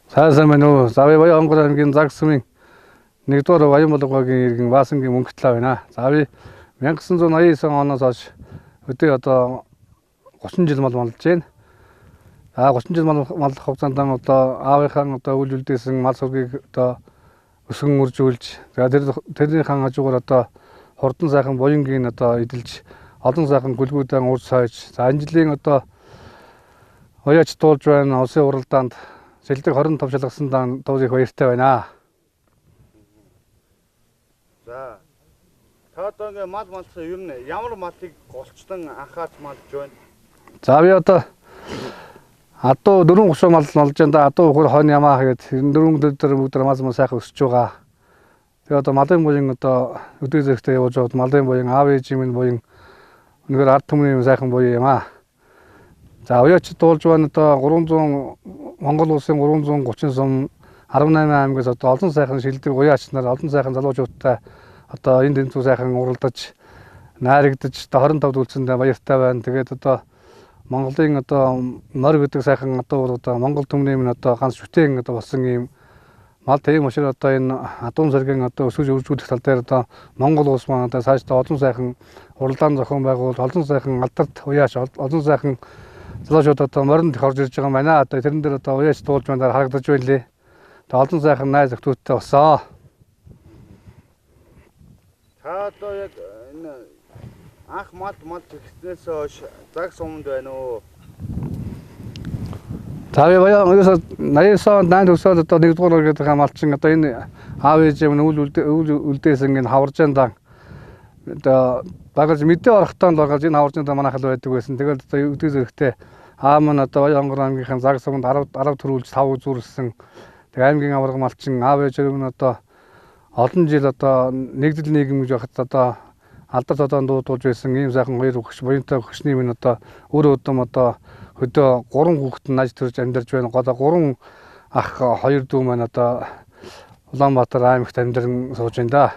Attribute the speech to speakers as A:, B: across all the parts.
A: Сайсан мань уу. За би Баян Хонгор аймгийн Загсмын 1-р Баян Болгогийн иргэн Баасангийн мөнгөтлөө байна. За би 1989 оноос хойш өдөө одоо 30 жил мал малж байна. 30 жил маллах хугацаанд одоо аавынхаа одоо үйл үлдээсэн мал сургийг одоо өсгөн үржүүлж тэрнийхэн хажуугаар одоо хурдан сайхан буянгийн одоо эдэлж олон сайхан гүлгүүдэн урж сойж энэ жилийн одоо уяач туулж байна. Улсын уралдаанд шилдэг 20 том шалгасан тул их баяртай байна.
B: За. Та одоо ингээ мал малсан ер нь ямар малыг голчтон анхаарч малж байна?
A: За би одоо адуу 4-30 мал малж байна. Адуу хөр хон ямаа гэдэг 4 өдөр бүгд мал сайхан өсөж байгаа. Тэгээ одоо малын буян одоо өдөө зэрэгтэй явж байгаад малын буян аав ээжийн минь буян өнөөр ард түмний сайхан буян юм аа. За уяач туулж байна одоо 300 Монгол улсын 330 сум 18 аймагаас одоо олон сайхан шилдэг уяач нар олон сайхан залуучуудтай одоо энэ тэнцүү сайхан уралдаж найрагдаж одоо 25 дүүлцэндээ баяртай байна. Тэгээд одоо Монголын одоо нор гэдэг сайхан одоо Монгол түмний минь одоо ганц шүтээн одоо болсон юм мал тийм учраас одоо энэ адуун саргийн одоо өсөж үржүүлэх тал дээр одоо Монгол улс маань одоо цаашдаа олон сайхан уралдаан зохион байгуул олон сайхан алдарт уяач олон сайхан залуучууд одоо моринд их орж ирж байгаа юм байна. Одоо тэрэн дээр одоо уяач туулж байна харагдаж байна лээ. Тэгээ олон сайхан найз охтуудтай болсон.
B: Та одоо яг энэ анх мал ихснээс хойш заг суманд байна уу?
A: За би Баян 89 онд 8 төгсөөд одоо 1-р гэдэг Малчин одоо энэ аав ээжийн үйл үлдээсэн энэ хаваржаан дан одоо багаж мэдээ орохтоо багаж энэ хаваржаан дан манайхал байдаг байсан. Тэгээд одоо өдөө зэрэгтэй аав маань одоо Баян Хонгор аймгийнхаа заг суманд 10 төрүүлж 5 үзүүрсэн. Тэгээд аймгийн аварга Малчин аав ээжээр нь одоо олон жил одоо нэгдэл нийгэм гэж байхад одоо алдарт одоо дуудуулж байсан ийм сайхан хоёр өгч буянтай өгчний минь одоо өөр өдөм одоо хөдөө 3 хүүхэд наж төрж амьдарч байна. Гол 3 ах 2 дүү маань одоо Улаанбаатар аймагт амьдарн сууж байна да.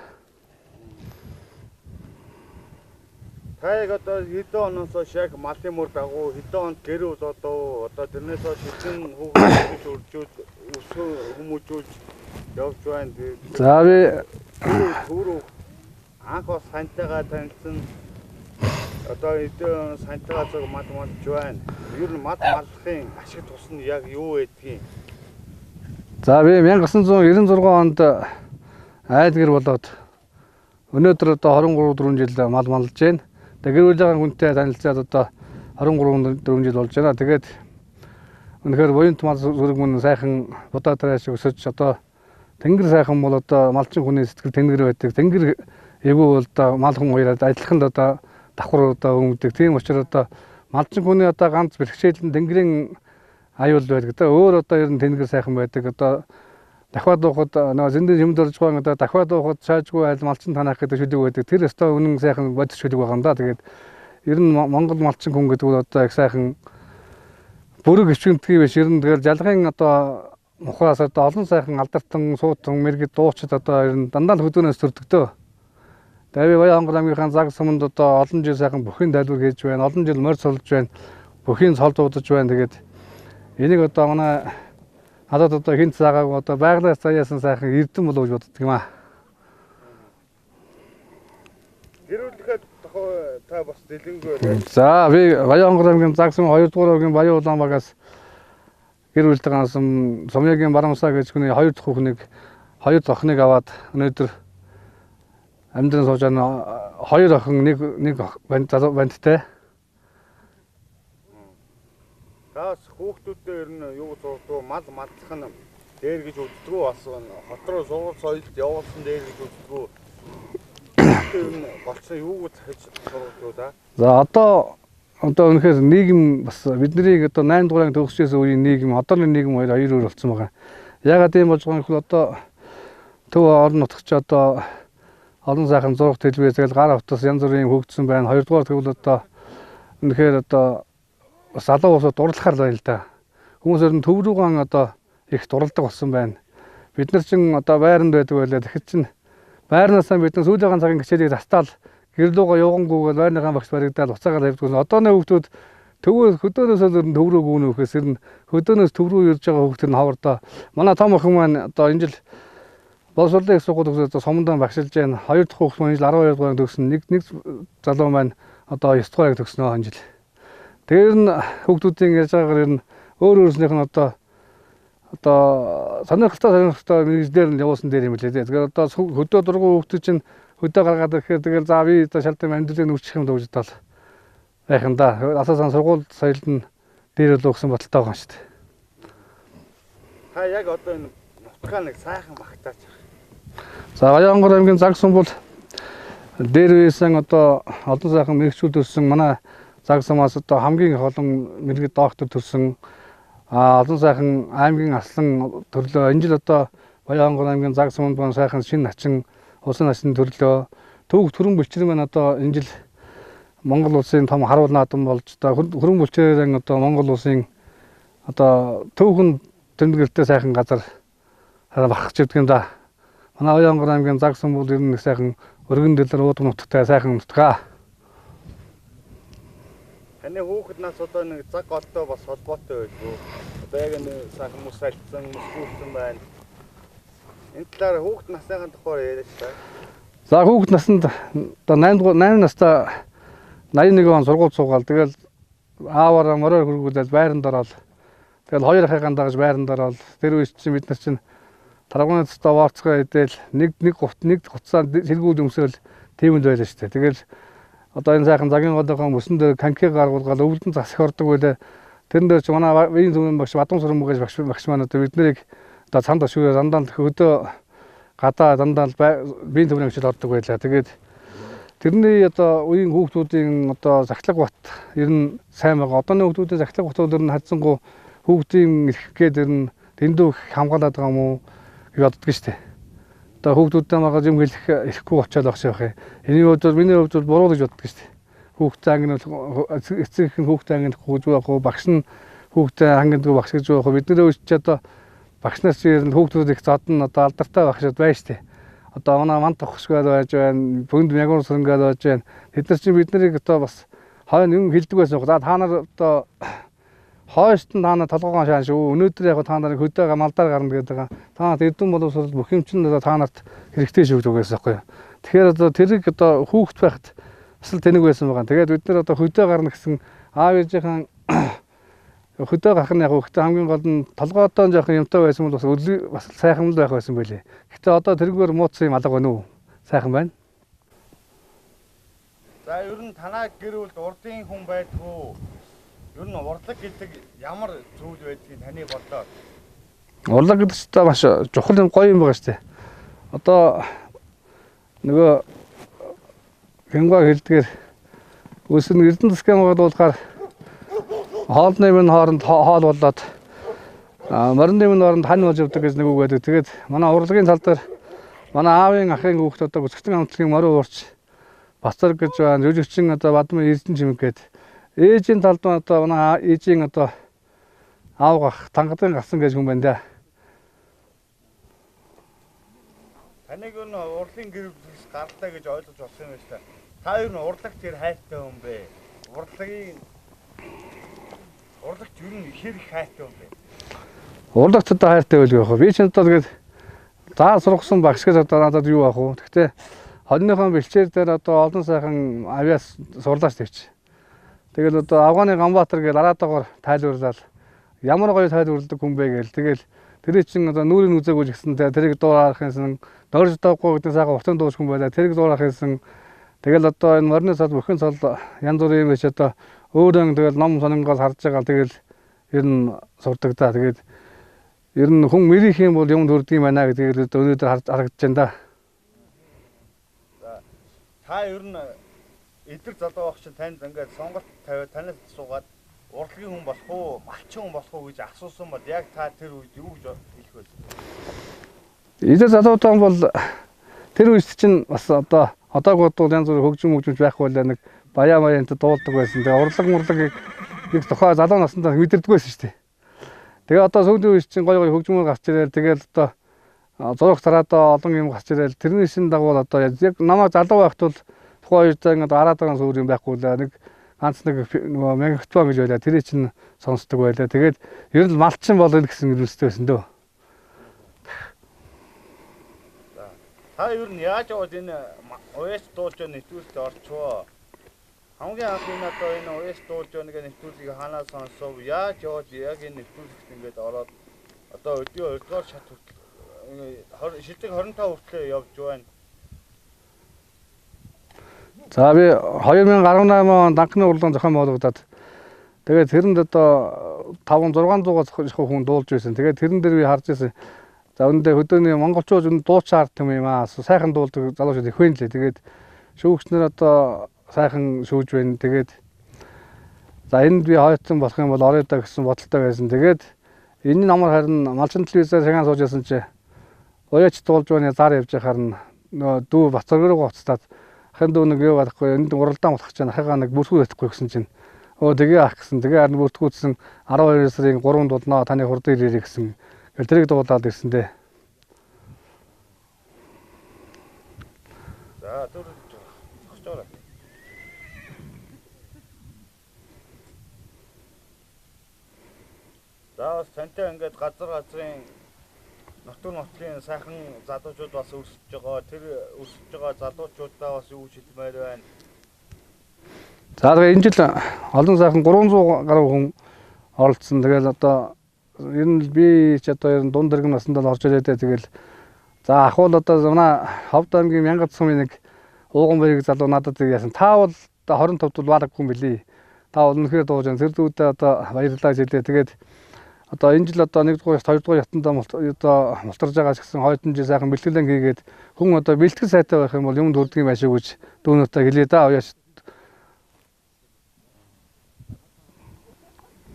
B: Та яг одоо хэдэн оноос хойш яг малын мөр дагуу хэдэн онд гэр бүл одоо тэрнээс хойш хэдэн хүүхэд үржүүлж хүмүүжүүлж явж байна.
A: За би
B: түрүү анх бас сантайгаа танилцсан одоо эдгээр сантайгаа зөв мал малж байна. Ер нь мал маллахын ашиг тус нь яг юу байдгийг?
A: За би 1996 онд айлгэр болоод өнөөдөр одоо 23-4 жил мал малж байна. Тэгээ гэр бүлийн хүнтэй танилцаад одоо 23-4 жил болж байна. Тэгээд үнэхээр буянт мал зүрэг мөн сайхан будаа тааш өсөж одоо тэнгэр сайхан бол одоо малчин хүний сэтгэл тэнгэр байдаг. Тэнгэр эвгүй бол одоо мал хүн хоёроо адилхан л одоо давхар одоо өмдөг. Тийм учраас одоо малчин хүний одоо ганц бэрхшээл нь тэнгэрийн аюул байдаг. Одоо өөр одоо ер нь тэнгэр сайхан байдаг. Одоо дахиад уухад нөгөө зөндөө юмд орж байгаа одоо дахиад уухад шаажгүй айл малчин танах гэдэг шүлэг байдаг. Тэр өстой үнэн сайхан бодис шүлэг байгаа юм да. Тэгээд ер нь Монгол малчин хүн гэдэг нь одоо их сайхан бүрэг өвчнөдгий биш. Ер нь тэгэл жалгын одоо мухаас одоо олон сайхан алдартан суутан мэргэд дуучид одоо ер нь дандаа л хөдөөнөөс төрдөгдөө. Тэгээд би Баян Хонгор аймгийнхаа заг суманд одоо олон жил сайхан бүхийн дайлвар хийж байна. Олон жил морь солж байна. Бүхийн цол дуудаж байна. Тэгээд энийг одоо манай надад одоо хинт цагааг одоо байгалаас заяасан сайхан эрдэм болов гэж боддог юм аа.
B: Гэрүүлэхэд та бас дэлгэнгүй байна.
A: За би Баян Хонгор аймгийн заг сумын 2-р өвгийн Баян Улаанбагаас гэр бүлтэй гансан Сумьягийн Барамсаа гэж хүний 2 дахь хүүхнийг 2 охиныг аваад өнөөдөр амьдран сууж байгаа 2 охин нэг бандтай.
B: Таас хүүхдүүдтэй ер нь юу зурдаг мал маллах нь дээр гэж үздэг үү бас хот руу сургууль соёлд явуулсан дээр гэж үздэг үү? Тэр нь болцсон юу гэж сургууль да?
A: За одоо үнэхээр нийгэм бас бидний одоо 8 дугаарыг төгсөжсэн үеийн нийгэм одооны нийгэм хоёр өөр болсон байгаа. Ягаад ийм болж байгаа юм бэ? Одоо төв орон нутагч одоо олон сайхан зураг телевиз тэгэл гар автас янз бүрийн хөгжсөн байна. Хоёрдугаар тэгвэл одоо үнэхээр одоо бас алуу усууд дурлахаар байна л да. Хүмүүс ер нь төв рүүгэн одоо их дурладаг болсон байна. Бид нар чин одоо байранд байдаг байлаа. Тэгэхэд чин байрнаасаа бид нар сүүлийн цагийн хичээлийг тастаал гэрлүүгээ явгангүйгээр байрныхаа багш баригдаад уцаагаар тавьдаг. Одооны хүүхдүүд хөдөөнөөсөө зөв төв рүү гүнөхөөс ер нь хөдөөнөөс төв рүү ирж байгаа хүүхдэр нь хавардаа манай том охин маань одоо энэ жил боловсролын их сургууль төгсөөд сомондоо багшилж байна. Хоёр дахь хүүхэд маань 12 дугаар төгсөн. Нэг залуу маань одоо 9 дугаарыг төгснөө энэ жил. Тэр нь хүүхдүүдийн ярьж байгаагаар ер нь өөрснийх нь одоо сонирхолтой мэргэжлэр нь явуулсан дээр юм лээ. Тэгэхээр одоо хөдөө дургу хүүхдүүд чинь хөдөө гаргаад ирэхээр тэгэл за би одоо шалтгаан амьдралыг нүүрчих юм дууж тал байхын да. Асуусан сургууль соёлд нь дээр л өгсөн баталтай байгаа юм шүү дээ.
B: Та яг одоо энэ нутгаа нэг сайхан багтаач.
A: За Баянгор аймгийн Загсан бол дээр үесэн одоо олон сайхан мэрэгчүүд төрсэн манай Загсамаас одоо хамгийн их олон мэрэгд доктор төрсэн олон сайхан аймгийн аслан төрлөө. Энэ жил одоо Баянгор аймгийн Загсамд бан сайхан шинэ начин усан начин төрлөө. Төвөг төрөн булчир маань одоо энэ жил Монгол улсын том харуул наадам болж одоо хөрөн булчирэн одоо Монгол улсын одоо төвхөн тэмдэглэлтэй сайхан газар багч гэдэг юм да. Манай Баянгор аймгийн Загсан бол ер нь сайхан өргөн дэлгэр уудам нутгтай сайхан нутгаа.
B: Таны хүүхэд нас одоо нэг заг олтой бас холбоотой байлгүй. Одоо яг нэг сайхан мус сальцсан, мус гүйтсэн байна. Энэ талаар хүүхэд насныхаа тухай яриач та.
A: За хүүхэд наснд одоо 8 настай 81 он сургууль суугаал. Тэгэл ааваараа морой хөргүүлээд байранд ороод тэгэл хоёр ахыгаа дагаж байранд ороод тэр үеч чинь бид нар чинь таргууны цэстэ варцгаа идэл нэг хуцаа сэргүүл өмсөөл тиймд байлаа шүү дээ. Тэгэл одоо энэ сайхан загийн голынхаа мөсөн дээр конки гаргуулгаад өвлөн засах ордог байлаа. Тэрэн дээр ч манай биеийн зөвхөн багш Бадам Сүрэмгэж багш маань одоо бид нарыг одоо цанд ашгүй дандаа хөдөө гадаа дандаа биеийн зөвхөн хичээл ордог байлаа. Тэгээд тэрний одоо үеийн хүүхдүүдийн одоо захлаг бат ер нь сайн байгаа. Одооны хүүхдүүдийн захлаг батууд ер нь хадсангуу хүүхдийн эрх гээд ер нь дэндүү хамгаалаад байгаа юм уу гэж боддог шүү дээ. Одоо хүүхдүүдтэй байгаа юм хэлэх ирэхгүй болчиход байх шиг байна. Эний хувьд бол миний хувьд буруу гэж боддог шүү дээ. Хүүхдээ ангин эцэг их хүүхдээ ангин хөөж байх уу, багш нь хүүхдээ ангиндгүй багш гэж байх уу. Бидний үед ч одоо багшнаас ер нь хүүхдүүд их зодон одоо алдартай багшуд байна шүү дээ. Одоо манай мант тохсгоод байж байна, бүнд мягуур сүрэнгээд байж байна. Тэд нар чинь бид нарыг одоо бас хойно юм хэлдэг байсан. За та нар одоо хойст нь та нар толгоогоо шаан шүү. Өнөөдөр яг та нарыг хөдөөг малдаар гарна гэдэг байгаа. Та нарт эрдэм боловсрол бүх юм чинь та нарт хэрэгтэй шүү гэдэг байсан байхгүй юу. Тэгэхээр одоо тэрийг одоо хүүхэд байхад бас л тэнэг байсан байгаа. Тэгээд бид нар одоо хөдөө гарна гэсэн аав ээжийнхэн хөдөө гарах нь яг хөдөө хамгийн гол нь толгоодоо жоохон юмтай байсан бол бас сайхан л байх байсан байлээ. Гэхдээ одоо тэргээр мууцсан юм алга байна уу? Сайхан байна.
B: За ер нь танаа гэр бүлд урдын хүн байдгүй. Ер нь урлаг гэдэг ямар зүйл байдгийг таны бодлоо.
A: Урлаг гэдэг чинь маш чухал юм гоё юм байгаа шүү дээ. Одоо нөгөө хингаа хэлдгээр өсөн эрдэнэ засгийн байгууллагаар хоолны минь хооронд хоол болоод морины минь хооронд хань болж явдаг гэж нэг үг байдаг. Тэгээд манай урлагийн тал дээр манай аавын ахын хүүхд одоо өсгтэн амтлагийн морин уурч бацар гэж байна. Жүжигчин одоо бадмын эрдэнэ чимэг гэдэг. Ээжийн талд нь одоо манай ээжийн одоо аавгах тангадын гасан гэж хүн байна да.
B: Таныг нь урлын гэр бүлээс гарлаа гэж ойлгож болсон юм байна. Та ер нь урлагт тэр хайртай хүн бэ? Урлагт ер нь хэр их хайртай хүн бэ?
A: Урлагт одоо хайртай байл гэх юм. Би ч одоо тэгээд заа сургасан багш гэж одоо надад юу аах вэ? Гэхдээ хоньныхон бэлчээр дээр одоо олон сайхан авиас сурлаач тавьчих. Тэгэл одоо Афганы Ганбаатар гэж араатаагаар тайлбарлал ямар гоё тайлбарладаг хүн бэ гээл. Тэгэл тэр чинь одоо нүрийн үзээгүй гэсэн тэрийг дуурайх юмсан дөрж доохгүй гэдэг сайхан утсан дууш хүн байлаа. Тэрийг дуурайх юмсан. Тэгэл одоо энэ морины цал бүхэн цал янз бүрийн юм биш одоо өөрөө тэгэл ном сонингоос харж байгаа. Тэгэл ер нь сурдаг да. Тэгээд ер нь хүн мэрих юм бол юм төрдөг юм байна гэдэг өнөөдөр харагдаж байна да.
B: За та ер нь эдгээр залуу багч танд ингээд сонголт тавиад танаас асуугаад урлагийн хүн болох уу, малчин хүн болох уу гэж асуусан бол яг та тэр үед юу гэж хэлэх вэ?
A: Эдгээр залуутан бол тэр үед чинь бас одоогод бол янз бүр хөгжимж байхгүй л нэг баяа маянд дуулдаг байсан. Тэгээ урлаг нэг тухай залуу насндаа мэдэрдэг байсан шүү дээ. Тэгээ одоо сүүлийн үед чинь гоё хөгжмөр гарч ирэл тэгэл одоо зураг тараадаа олон юм гарч ирэл тэрнээс дагуу одоо яг намайг залуу байхад бол тухайн үед ингээд араад байгаа суур юм байхгүй л нэг ганц нэг нөгөө мегафон гэж байлаа. Тэрийг чинь сонсдог байлаа. Тэгээд ер нь малчин болно гэсэн зүйлстэй байсан дөө.
B: Та ер нь яаж яваад энэ ОС дуулж байгаа нэвтрүүлэгт орчвоо? Хамгийн анх энэ одоо энэ ОС дуулж байгаа нэвтрүүлгийг ханаа сонсов? Яаж яваад яг энэ нэвтрүүлэгт ингээд ороод одоо өдөө 2 дугаар шат хүртэл шилдэг 25 хүртэл явж байна.
A: За би 2018 он данхны урлагийн зохион байгуулагдаад тэгээд тэрэнд одоо 500-600-аас хүн дуулж байсан. Тэгээд тэрэн дээр би харж байсан. За үүндээ хөдөөний монголчууд энэ дуучаар юм юм аа. Сайхан дуулдаг залуучууд их байна лээ. Тэгээд шүүгчнэр одоо сайхан шүүж байна. Тэгээд за энд би хойтсон болох юм бол орё даа гэсэн бодолтой байсан. Тэгээд энэ намар харин Малчин телевизээр цагаан сууж байсан чи уяач дуулж байна зар явж байхаар нөө дүү Бацаргөрөө уцтаад хань дүү нэг юу гарахгүй энд уралдаан болох чинь ахыгаа нэг бүртгүү байхгүй гэсэн чинь тэгээ ах гэсэн тэгээ харин бүртгүүцсэн 12 сарын 3-нд дулнаа таны хурд ирээрэй гэсэн тэрийг дуулаад ирсэн дээ.
B: За зогсоорой. За бас тантай ингээд газрын нутгийн сайхан залуучууд бас өсөж байгаа. Тэр өсөж байгаа залуучуудаа бас юу хэлмээр байна.
A: За тэгээ энэ жил олон сайхан 300 гаруй хүн оролцсон. Тэгэл одоо ер нь би ч одоо ер нь дунд дэргэн насндаа орж ирээд тэгэл за ахвал одоо манай Ховд аймгийн Мянгат сумын нэг ууган баярыг залуу надад яасан. Та бол 25 тул баалаггүй юм билий. Та бол үнэхээр дууж байгаа. Тэр дүүдээ одоо баярлалаа жилээ. Тэгээд одоо энэ жил одоо 1 дугаар 2 дугаар ятандаа одоо мултарж байгаа гэсэн хойдон жил сайхан бэлтгэлэн хийгээд хүн одоо бэлтгэл сайтай байх юм бол юм дурддаг юм ашиг гэж дүүнөөтэй хэлээ да уяаш.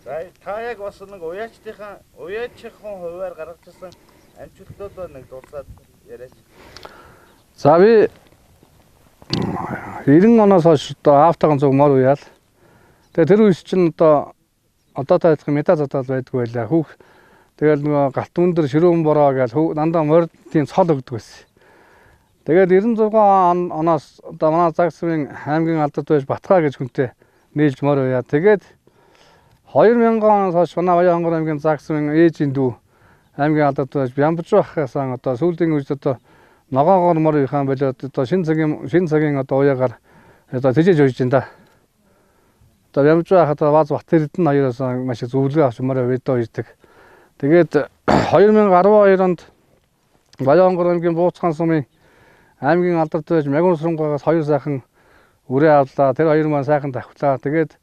B: За та яг бас нэг уяачдынхан хуваар гаргаж ирсэн амжилтуудаа нэг дурсаад яриач.
A: За би 90 оноос хойш одоо автагаан зүг мор уяал. Тэгээ тэр үеч чинь одоо таадах мета задаад байдгүй байлаа. Хүүх тэгэл нөгөө галт өндөр ширүүн бороо гэж дандаа мордын цол өгдөг байсан. Тэгээд 96 оноос одоо манай Загсвын аймгийн алдарт байж Батгаа гэж хүнтэй нийлж мор уяа. Тэгээд 2000 оноос хойш манай Баянгор аймгийн Загсвын ээжийн дүү аймгийн алдарт байж Бямбж бахсан одоо сүүлийн үед одоо ногоогоор мор уяхан болоод одоо шин цагийн одоо уяагаар одоо тэжээж ойж байна да. Одоо Бямбж бах одоо Бааз Бат Эрдэнэ хоёроос маш их зөвлөгөө авч мороо ведо ирдэг. Тэгээд 2012 онд Баянгор аймгийн Бууцхан сумын аймгийн алдарт байж Мягуун сунгаагаас 2 сайхан үрээ авлаа. Тэр 2 маань сайхан давхлаа. Тэгээд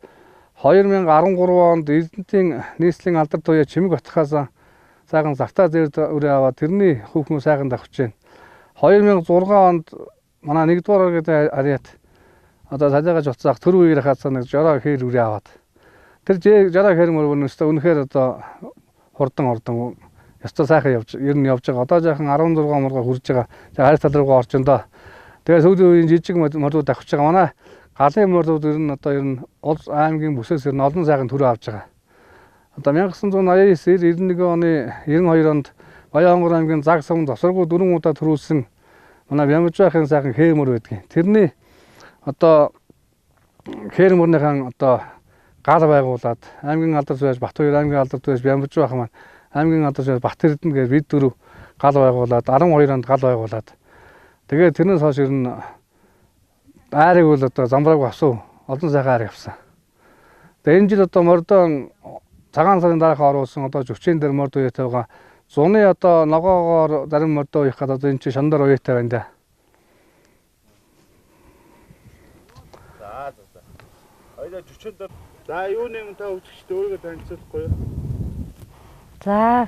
A: 2013 онд Эрдэнэтийн нийслэлийн алдарт туяа Чимэг Батхаас сайхан завтаа зэр үрээ аваад тэрний хүүхэн сайхан давхж байна. 2006 онд манай 1 дугаар гэдэг ариат одоо цалиагаж уцаах төр үеэр хаацаа нэг жороо хээр үрээ аваад тэр жороо хээр мөр өнөстэй үнэхээр одоо хурдан ёстой сайхан ер нь явж байгаа. Одоо жаахан 16 мурга хүрж байгаа. Харь тал руугаа орж байна да. Тэгээ сүүлийн үеийн жижиг мордууд авч байгаа. Манай галын мордууд ер нь улс аймгийн бүсээс ер нь олон сайхан төрөө авч байгаа. Одоо 1989-91 оны 92 онд Баянгор аймгийн Загсвын завсаргуу 4 удаа төрүүлсэн манай Бямбж бахын сайхан хэмэр байдгийн. Тэрний одоо хэмэрнийхэн одоо гал байгуулад аймгийн алдарт байж Батбаяр аймгийн алдарт байж Бямбж бах маань аймгийн алдарт байж Бат Эрдэнэ гэж бид дөрөв гал байгуулад 12 онд гал байгуулад тэгээд тэрнээс хойш ер нь айрыг бол одоо замбрааг авсан олон сайхан айрыг авсан. Тэгээд энэ жил одоо мордон цагаан сарын дараахаа оруулсан одоо зөвчэн дээр морд уяатай байгаа. Зуны одоо ногоогоор зарим мордоо уяах гэдэг одоо энэ чинь шандар уяатай байна да.
B: За. Хоёул зөвчэн дээр за юу нэм та үзэгчд өөрийгөө танилцуулахгүй юу?
C: За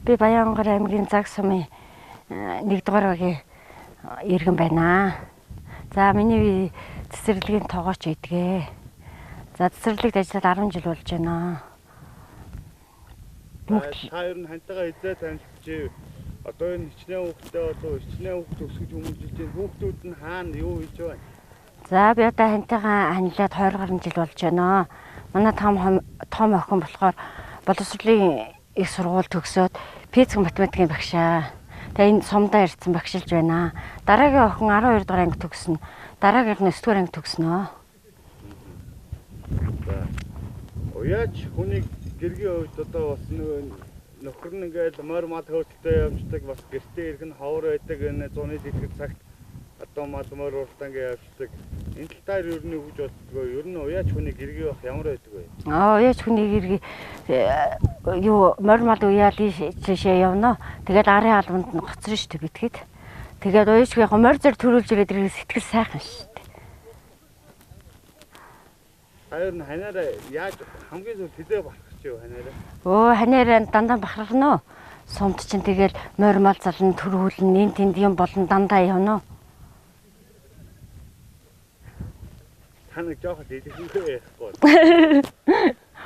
C: би Баянгор аймгийн Загс сумын 1 дугаар багийн иргэн байна. За миний цэцэрлэгийн тоогооч идгээ. За цэцэрлэгт ажиллаад 10 жил болж байна.
B: Та ер нь хантайгаа эзээ танилцчих. Одоо энэ хичнээн хүүхдээ одоо хичнээн хүүхд өсгөж хүмүүжиж байна. Хүүхдүүд нь хаана юу хийж байна?
C: За би одоо хантайгаа ханилаад 20 гаруй жил болж байна. Манай том охин болохоор боловсролын их сургууль төгсөөд физик математикийн багшаа. Тэгээ энэ сумдаа ирсэн багшилж байна. Дараагийн охин 12 дугаар анги төгснө. Дараагийнх нь 9 дугаар анги төгснөө.
B: Уяач хүнийг гэргийн хувьд одоо бас нөхөр нь ингээд морь мал хөөцөлтөй явждаг бас гэртээ ирэх нь ховор байдаг энэ 100-ны дэлгэр цагт одоо мал морь уралдаан гэж явждаг. Энэ тал дээр ер нь үгж боддгоо ер нь уяач хүний гэргийн байх ямар байдаг вэ?
C: Уяач хүний гэргийн юу морь мал уяал ийшээ явна. Тэгээд арын албанд нь гоцрон шүү дээ битгэд. Тэгээд уяач яг морь зэр төрүүлж ирээд ирэх сэтгэл сайхан шүү дээ.
B: Хайр нь ханаараа яаж хамгийн зөв тэдээ бахарч юу ханаараа?
C: Ханаараа дандаа бахархна. Сумд чинь тэгэл морь мал зална төрүүлнэ энэ тэнд юм болон дандаа явна.
B: Ханаг жоохот дэлгэрэнгүй яахгүй.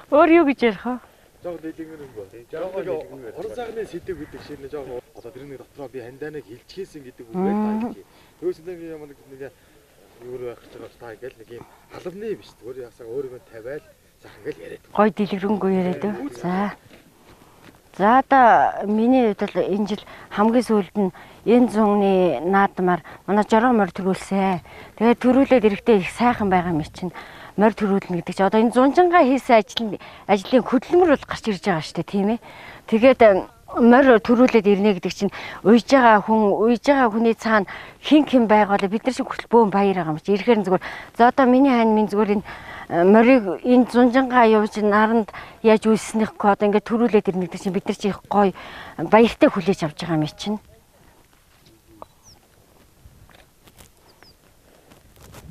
C: Өөр юу гэж ярих вэ?
B: Жоохот дэлгэрэнгүй. Жоохот
D: орон цагны сэдв гэдэг ширнэ жоох одоо тэр нэг дотроо би хандааныг хилчгээсэн гэдэг үг байл та. Төөс нэг юм нэг юу байх гэж байгаа та ингээл нэг юм халавны биш зүгээр ясаа өөрийгөө тавиал зах ингээл яриад.
C: Гой дэлгэрэнгүй яриад. За одоо миний хувьд л энэ жил хамгийн сүүлд нь энэ зуны наадмаар манай жороо морь төрүүлсэн. Тэгээд төрүүлээд ирэхдээ их сайхан байгаа юм чинь морь төрүүлнэ гэдэг чинь одоо энэ зунжангаа хийсэн ажлын хөдөлмөр бол гарч ирж байгаа шүү дээ тийм ээ. Тэгээд морь төрүүлээд ирнэ гэдэг чинь уйж байгаа хүний цаана хин байгаад бид нар шиг хүртэл бөөн баяр байгаа юм чи ирэхээр зүгээр за одоо миний хань минь зүгээр энэ морийг энэ зунжангаа явж наранд яаж үйлснэх код ингээд төрүүлээд ирнэ гэдэг чинь бид нар чи их гоё баяртай хүлээж авч байгаа юм чинь.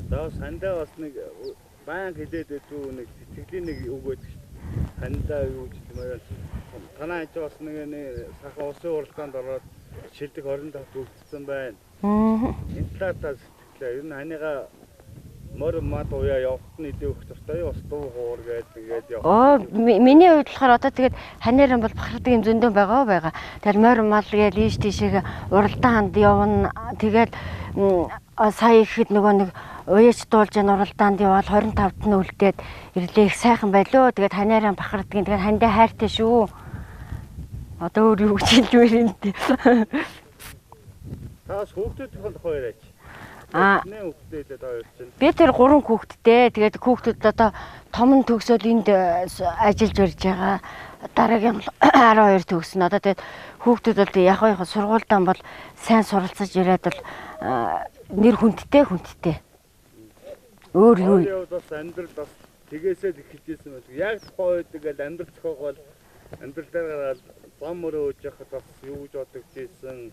B: За сандаа бас нэг баян хэлээд байдгүй нэг сэтгэлийн нэг үг байдаг шүү дээ. Сандаа юу гэж хэлмээр танаа аж бас нэг сахан усын уралдаанд ороод шилдэг 25 үлдсэн байна. Энэ талаас сэтгэлээ ер нь ханыгаа морь мад уяа явахт нь идэх хэрэгтэй бас дуу хуур гэдэг явах.
C: Миний хувьд болохоор одоо тэгээд ханаараа бол бахархдаг юм зөндөө байгаа. Тэгэл морь мал гээл ийш тийшээ уралдаанд явна. Тэгээд сая ихэд нөгөө нэг уяач дуулж ян уралдаанд явал 25-т нь үлдээд ирлээ их сайхан байлоо. Тэгээд ханаараа бахархдаг. Тэгээд хандаа хайртай шүү. Одоо өөр юу гэж хэлмээр юм те.
B: Таас хүүхдүүдийн тухай яриач. Нэ хүүхдүүд одоо ярьж байна.
C: Би тэр 3 хүүхэдтэй. Тэгээд хүүхдүүд одоо том нь төгсөөл энд ажиллаж барьж байгаа. Дараагийн 12 төгснө. Одоо тэгээд хүүхдүүд бол яг сургуультай бол сайн суралцаж ирээд бол нэр хүндтэй. Өөр юу?
B: Бас амьдрал бас тэгээсээ эхэлжсэн байдаг. Яг тухайн үед тэгэл амьдрал зохиог бол амьдрал дээр гараад зам мөрөө үүж яхад бас юу гэж бодож ийсэн.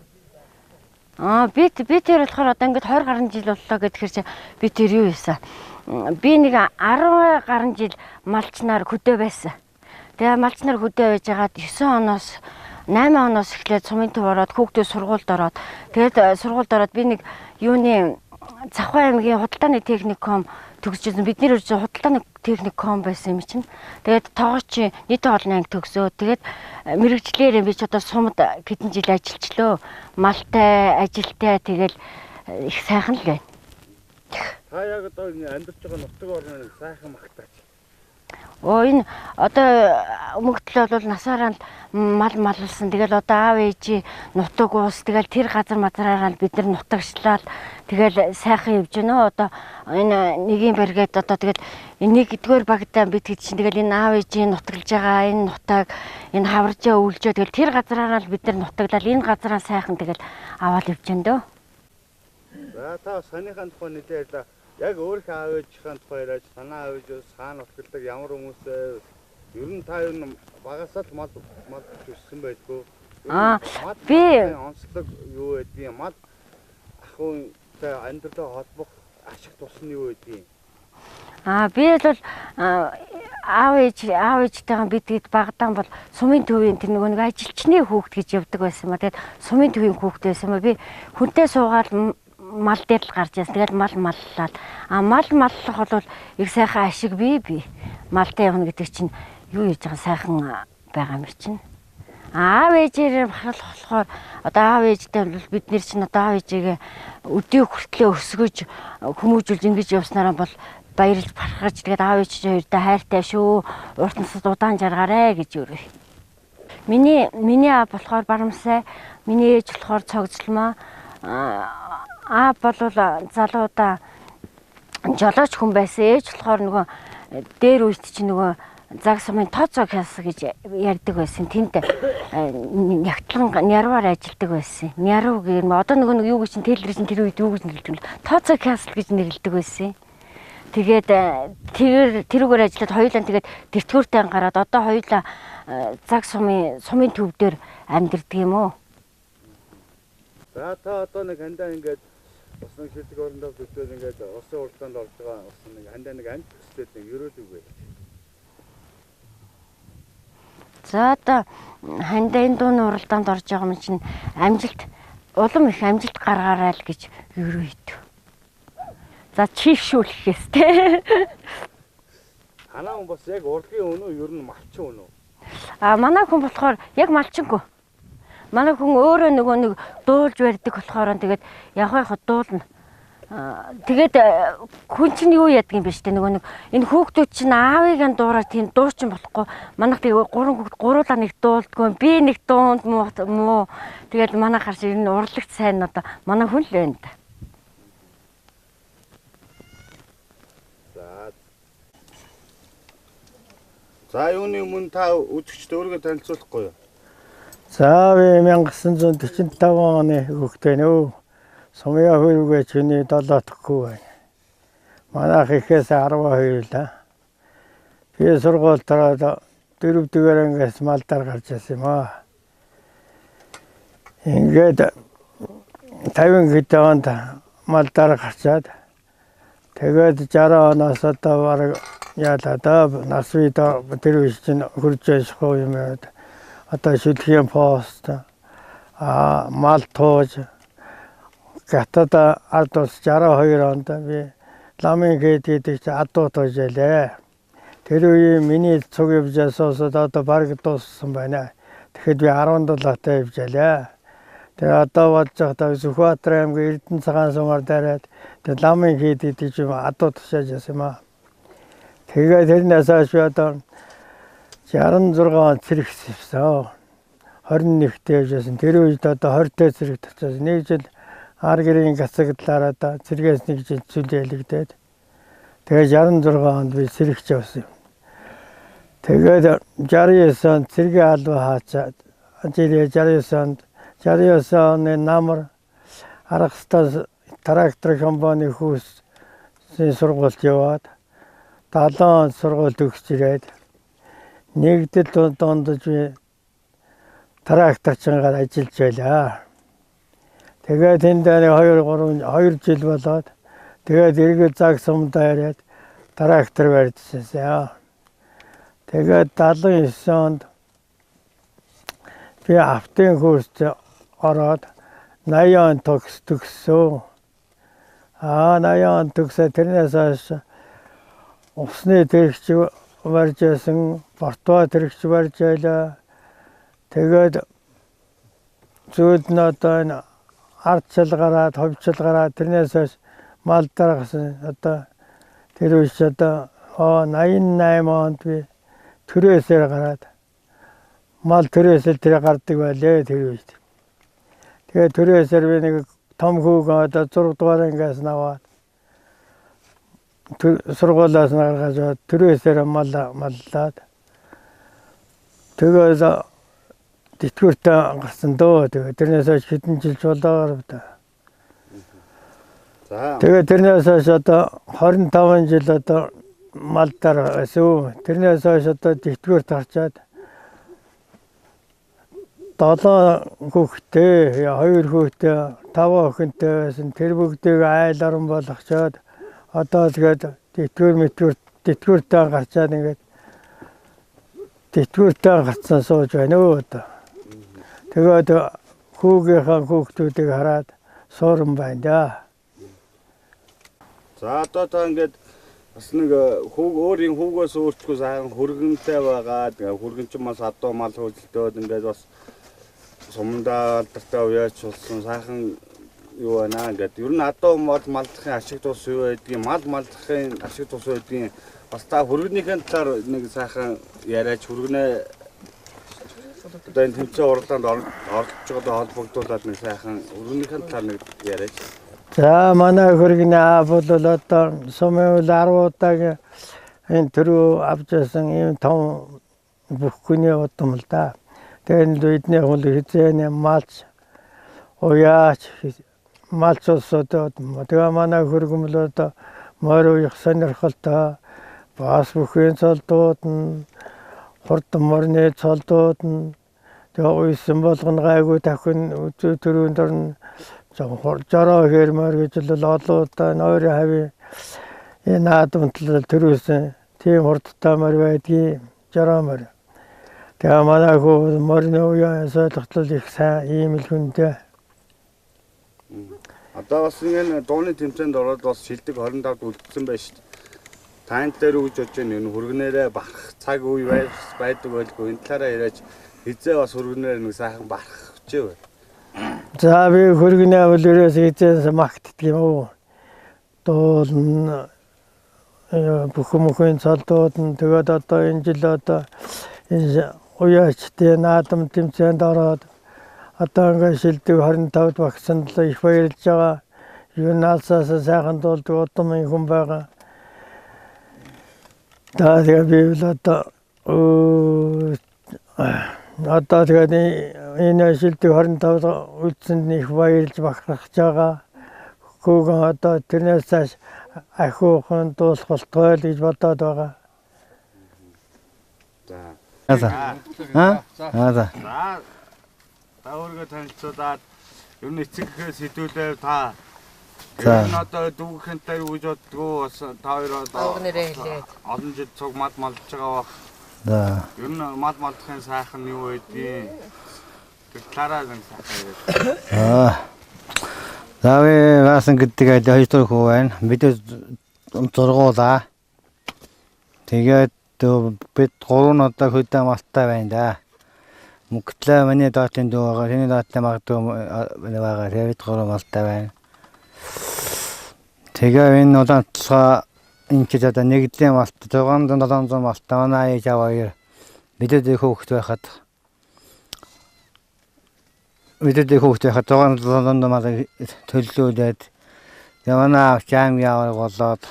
C: Би тэр болохоор одоо ингээд 20 гаруй жил боллоо гэхээр чи би тэр юу хийсэн. Би нэг 10 гаруй жил малчнаар хөдөө байсан. Тэгээ малчнаар хөдөө байж байгаад 9 оноос 8 оноос эхлээд сумын төв ороод хүүхдүүд сургуульд ороод тэгээд сургуульд ороод би нэг юуны Завхай аймгийн худалдааны техникум төгсөжсэн. Бидний үрж худалдааны техникум байсан юм чинь. Тэгээд тоогооч нийт олон анги төгсөө. Тэгээд мэрэгчлэр би ч одоо сумд хэдэн жил ажиллачлаа. Малтай, ажилтай тэгэл их сайхан л байна.
B: Та яг одоо амьдарч байгаа нутаг орны сайхан магтаач.
C: Энэ одоо өмгтөл бол насаараа мал маллсан. Тэгэл одоо аав ээжи нутаг уус тэгэл тэр газар мазраараа бид нар нутагшлаад тэгэл сайхан явж гэнэ. Одоо энэ нэгийн барьгээд одоо тэгэл нэгдүгээр багтаа бид хэд чинь тэгэл энэ аав ээжи нутаглаж байгаа энэ нутаг энэ хаваржаа өвлжөө тэгэл тэр газраараа бид нар нутаглал энэ газараа сайхан тэгэл аваад явж гэнэ дөө.
B: За та санийхан тухай нэлээд ярьлаа. Яг өөрийнхөө аав ээжийн тухай яриач санаа аав ээж хаана нутагладаг ямар хүмүүс ер нь та ер нь багасаа л мал өссөн байдгүй.
C: Би
B: онцлог юу байдгийг мал ахуйтай амьдралаа холбох ашиг тусны юу байдгийг.
C: Би бол аав ээжтэйгээ бид хэд багтаан бол сумын төвийн тэр нэг ажилчны хүүхд гэж явдаг байсан ба. Тэгээд сумын төвийн хүүхд байсан ба би хүнтэй суугаад мал дээр л гарч яасан. Тэгээд мал маллаад. Мал маллах бол их сайхан ашиг би малтай явна гэдэг чинь юу хийж байгаа сайхан байгаа юм чинь. Аав ээжээр бахархах болохоор одоо аав ээжтэй бол бид нэр чинь одоо аав ээжигээ өдөө хүртлээ өсгөж хүмүүжүүлж ингэж явснараа бол баярлж бахархаж тэгээд аав ээж хоёртой хайртай шүү. Урт насад удаан жаргаарэ гэж өөрөө. Миний аав болохоор барамсай, миний ээж болохоор цогцлмаа. Аав бол залуудаа жолооч хүн байсан. Ээж болохоор нөгөө дээр үйт чинь нөгөө заг сумын тооцоо касс гэж ярьдаг байсан. Тэнд нягтлан нярваар ажилладаг байсан. Нярв гэр одоо нөгөө юу гэж тэлэр чинь тэр үед юу гэж нэрлэдэг вэ? Тооцоо касс гэж нэрлэдэг байсан. Тэгээд тэрүүгээр ажиллаад хоёулаа тэгээд дэртгүүртэй гараад одоо хоёулаа заг сумын төв дээр амьдэрдэг юм уу?
B: За та одоо нэг хандаа ингээд бас нэг шилдэг орондоо төдөө ингээд усын уралдаанд орж байгаа бас нэг хандаа нэг амт төстэй нэг ерөөл үгүй.
C: За одоо хандайн дууны уралдаанд орж байгаа юм чинь улам их амжилт гаргаарай л гэж ерөөд. За чийвшүүлэхээс те.
B: Ханаа хүн бас яг урлагийн өнөө ер нь малчин өнөө.
C: Манай хүн болохоор яг малчингүй. Манай хүн өөрөө нөгөө нэг дуулж барьдаг болохоор тэгээд явах дуулна. Тэгээд хүн чинь юу яадаг юм бэ штэ нөгөө нэг энэ хүүхдүүд чинь аавыг нь дуураад тийм дуучин болохгүй. Манайх тэгээд 3 хүүхд гуруулаа нэг дуулдгүй. Би нэг дуунд муу. Тэгээд манай гарч ер нь урлагт сайн одоо манай хүн л байна да.
B: За юуны өмнө та үзэгчд өөрийгөө танилцуулахгүй юу?
E: За би 1945 оны хүүхдээ нөө сумын хөрвөө чиний 7 дахьгүй байна. Манайх ихээс 12 л. Би сургуультараа 4 дугаар ангиас Малдаар гарч ирсэн юм аа. Ингээд 50 хэд онд Малдаар гарчаад тэгээд 60 оноос одоо бараг яалаа да нас үед тэр үе чинь хурж яшгүй юм яа. Одоо шүлхийн пост мал тууж гатад ард ус 62 онд би ламын гэдэг чинь адуу тууж ялээ. Тэр үе миний цуг явжсаас одоо бараг дууссан байна. Тэгэхэд би 17 таа явж ялээ. Тэгээ одоо болж байгаа Сүхбаатар аймгийн Эрдэнэ цагаан сумаар дараад тэр ламын гэдэг чинь адуу тушааж яасан юм аа. Тэгээ тэрнээс хойш одоо 66 он цэрэгсэн. 21-т явжсэн. Тэр үед одоо 20-т цэрэг тавьчихсан. Нэг жил ар гэрийн гацагдлаар одоо цэргээс нэг жил зүлээлэгдээд. Тэгээ 66 онд би цэрэгч явсан. Тэгээд 69 онд цэргийн албаа хаачаад 69 оны намар Аргастаас трактор компани хүүсийн сургуульд яваад 7 он сургуульд өгч ирээд нэгдэл дондож би тракторчингаар ажиллаж байлаа. Тэгээд тэнд 2 жил болоод тэгээд эргэл заг сумдаа ирээд трактор барьжсэн. Тэгээд 79 онд би автын курст ороод 80 он төгссөн. 80 он төгсөө тэрнээс хойш усны тэрэгч барьж байсан, портуа тэрэгч барьж байлаа. Тэгээд зүйд нь одоо энэ ардчил гараад, ховчил гараад тэрнээс хойш мал даргасан одоо тэр үеч одоо 88 онд би төрөөсөр гараад мал төрөөсөл тэр гардаг байлээ тэр үед. Тэгээд төрөөсөр би нэг том хүүг одоо 6 дугаар ангиас наваад сургуулиас гаргаж төрөөсөр маллаад тэгээд тэтгэвртээ гарсан дөө. Тэгээд тэрнээс хойш хэдэн жил болоо да.
B: За.
E: Тэгээд тэрнээс хойш одоо 25 жил одоо Малдаар байсан. Тэрнээс хойш одоо тэтгэврт гарчаад 7 хүүхэдтэй, 2 хүүхэдтэй, 5 охинтой байсан. Тэр бүгдийг айл орон болгочоод одоо тэгээд тэтгэвртээ гарчаад ингээд тэтгэвртээ гарцсан сууж байна өө одоо. Тэгээд хүүгийнхаа хүүхдүүдийг хараад суурн байна да.
B: За одоо та ингээд бас нэг өөрийн хүүгээс өөрчлөө сайхан хөргөнтэй байгаа. Тэгээ хөргөн ч бас адуу мал хөөцөлдөөд ингээд бас сумдаа алдартай уяач болсон сайхан юу байна ингээд ер нь адуу малдахын ашиг тус юу байдгийг малдахын ашиг тус байдгийг бас та хөргөнийхэн талаар нэг сайхан яриач хөргөнөө одоо энэ тэмцээн уралдаанд оролцож байгаа холбогдуулаад нэг сайхан хөргөнийхэн талаар нэг яриач.
E: За манай хөргөний бол одоо сумын 10 удаагийн энэ түрүү авчсан ийм том бүхний удам л да. Тэгээд эдний хөл хизээний малч уяач малч усод тэгээ манай хөргөмлөд морь уях сонирхолтой бас бүхний цолдууд нь хурд морны цолдууд нь тэгээ уйсан болгоно гайгүй дахин үзүү төрүүн дорн жороо хэрмэр гэж л олуудаа нойрын хавийн энэ наадамтлал төрүүлсэн тийм хурдтай морь байдгийг жороо морь. Тэгээ манай хүү морины уяа солихтол их сайн ийм л хүнтэй.
B: Одоо бас ингэ дууны тэмцээнд ороод бас шилдэг 25-д үлдсэн байж шүү дээ. Танд дээр үгж бодож байна энэ хөргөнээрээ барах цаг үе байдаг байлгүй энэ талаараа яриач хизээ бас хөргөнээр нэг сайхан барах хүчээ.
E: За би хөргөнөө бол ерөөс хизээс магтдаг юм уу. Дуул бүхэн цолдууд нь тэгээд одоо энэ жил одоо энэ уяачтай наадам тэмцээнд ороод одоо ингээд шилдэг 25-д багсанд л их баярлж байгаа. Юунаасаас сайхан дуулдаг удам хүн байгаа. Тэгээ би л одоо тэгээд энэ шилдэг 25-д үлдсэнд их баярлж бахархаж байгаа. Хүүгэн одоо тэрнээс цааш ахиухан дуулах болтгой л гэж бодоод байгаа.
B: За.
A: За.
B: Та өөргөө танилцуулаад ер нь эцэг гэхээ сэдвүүлээ та. За. Одоо дүүхэнтэй үгж боддгоо бас та хоёр одоо олон жил цуг мад малж байгаа бах.
A: За.
B: Ер нь мад малдахын сайхан юу байдгийг тэр талаараа нэг сайхан.
F: За би Малчин гэдэг айл 2 дахь хүү байна. Бид зургуулаа. Тэгээд бид 3 нь одоо хөдөө малтай байна да. Мөнгөтлөө миний доотлын дүү байгаа. Тэний доотлын магадгүй байгаа. Тэгээд 3 малтай байна. Тэгээ энэ улаанцаа энэ ч одоо нэгдлийн малт 600-700 малтай манай ээж аваа бидэд их хөвгт байхад бидэд их хөвгт байхад 600-700 мал төллүүлээд манай авчаам яваа болоод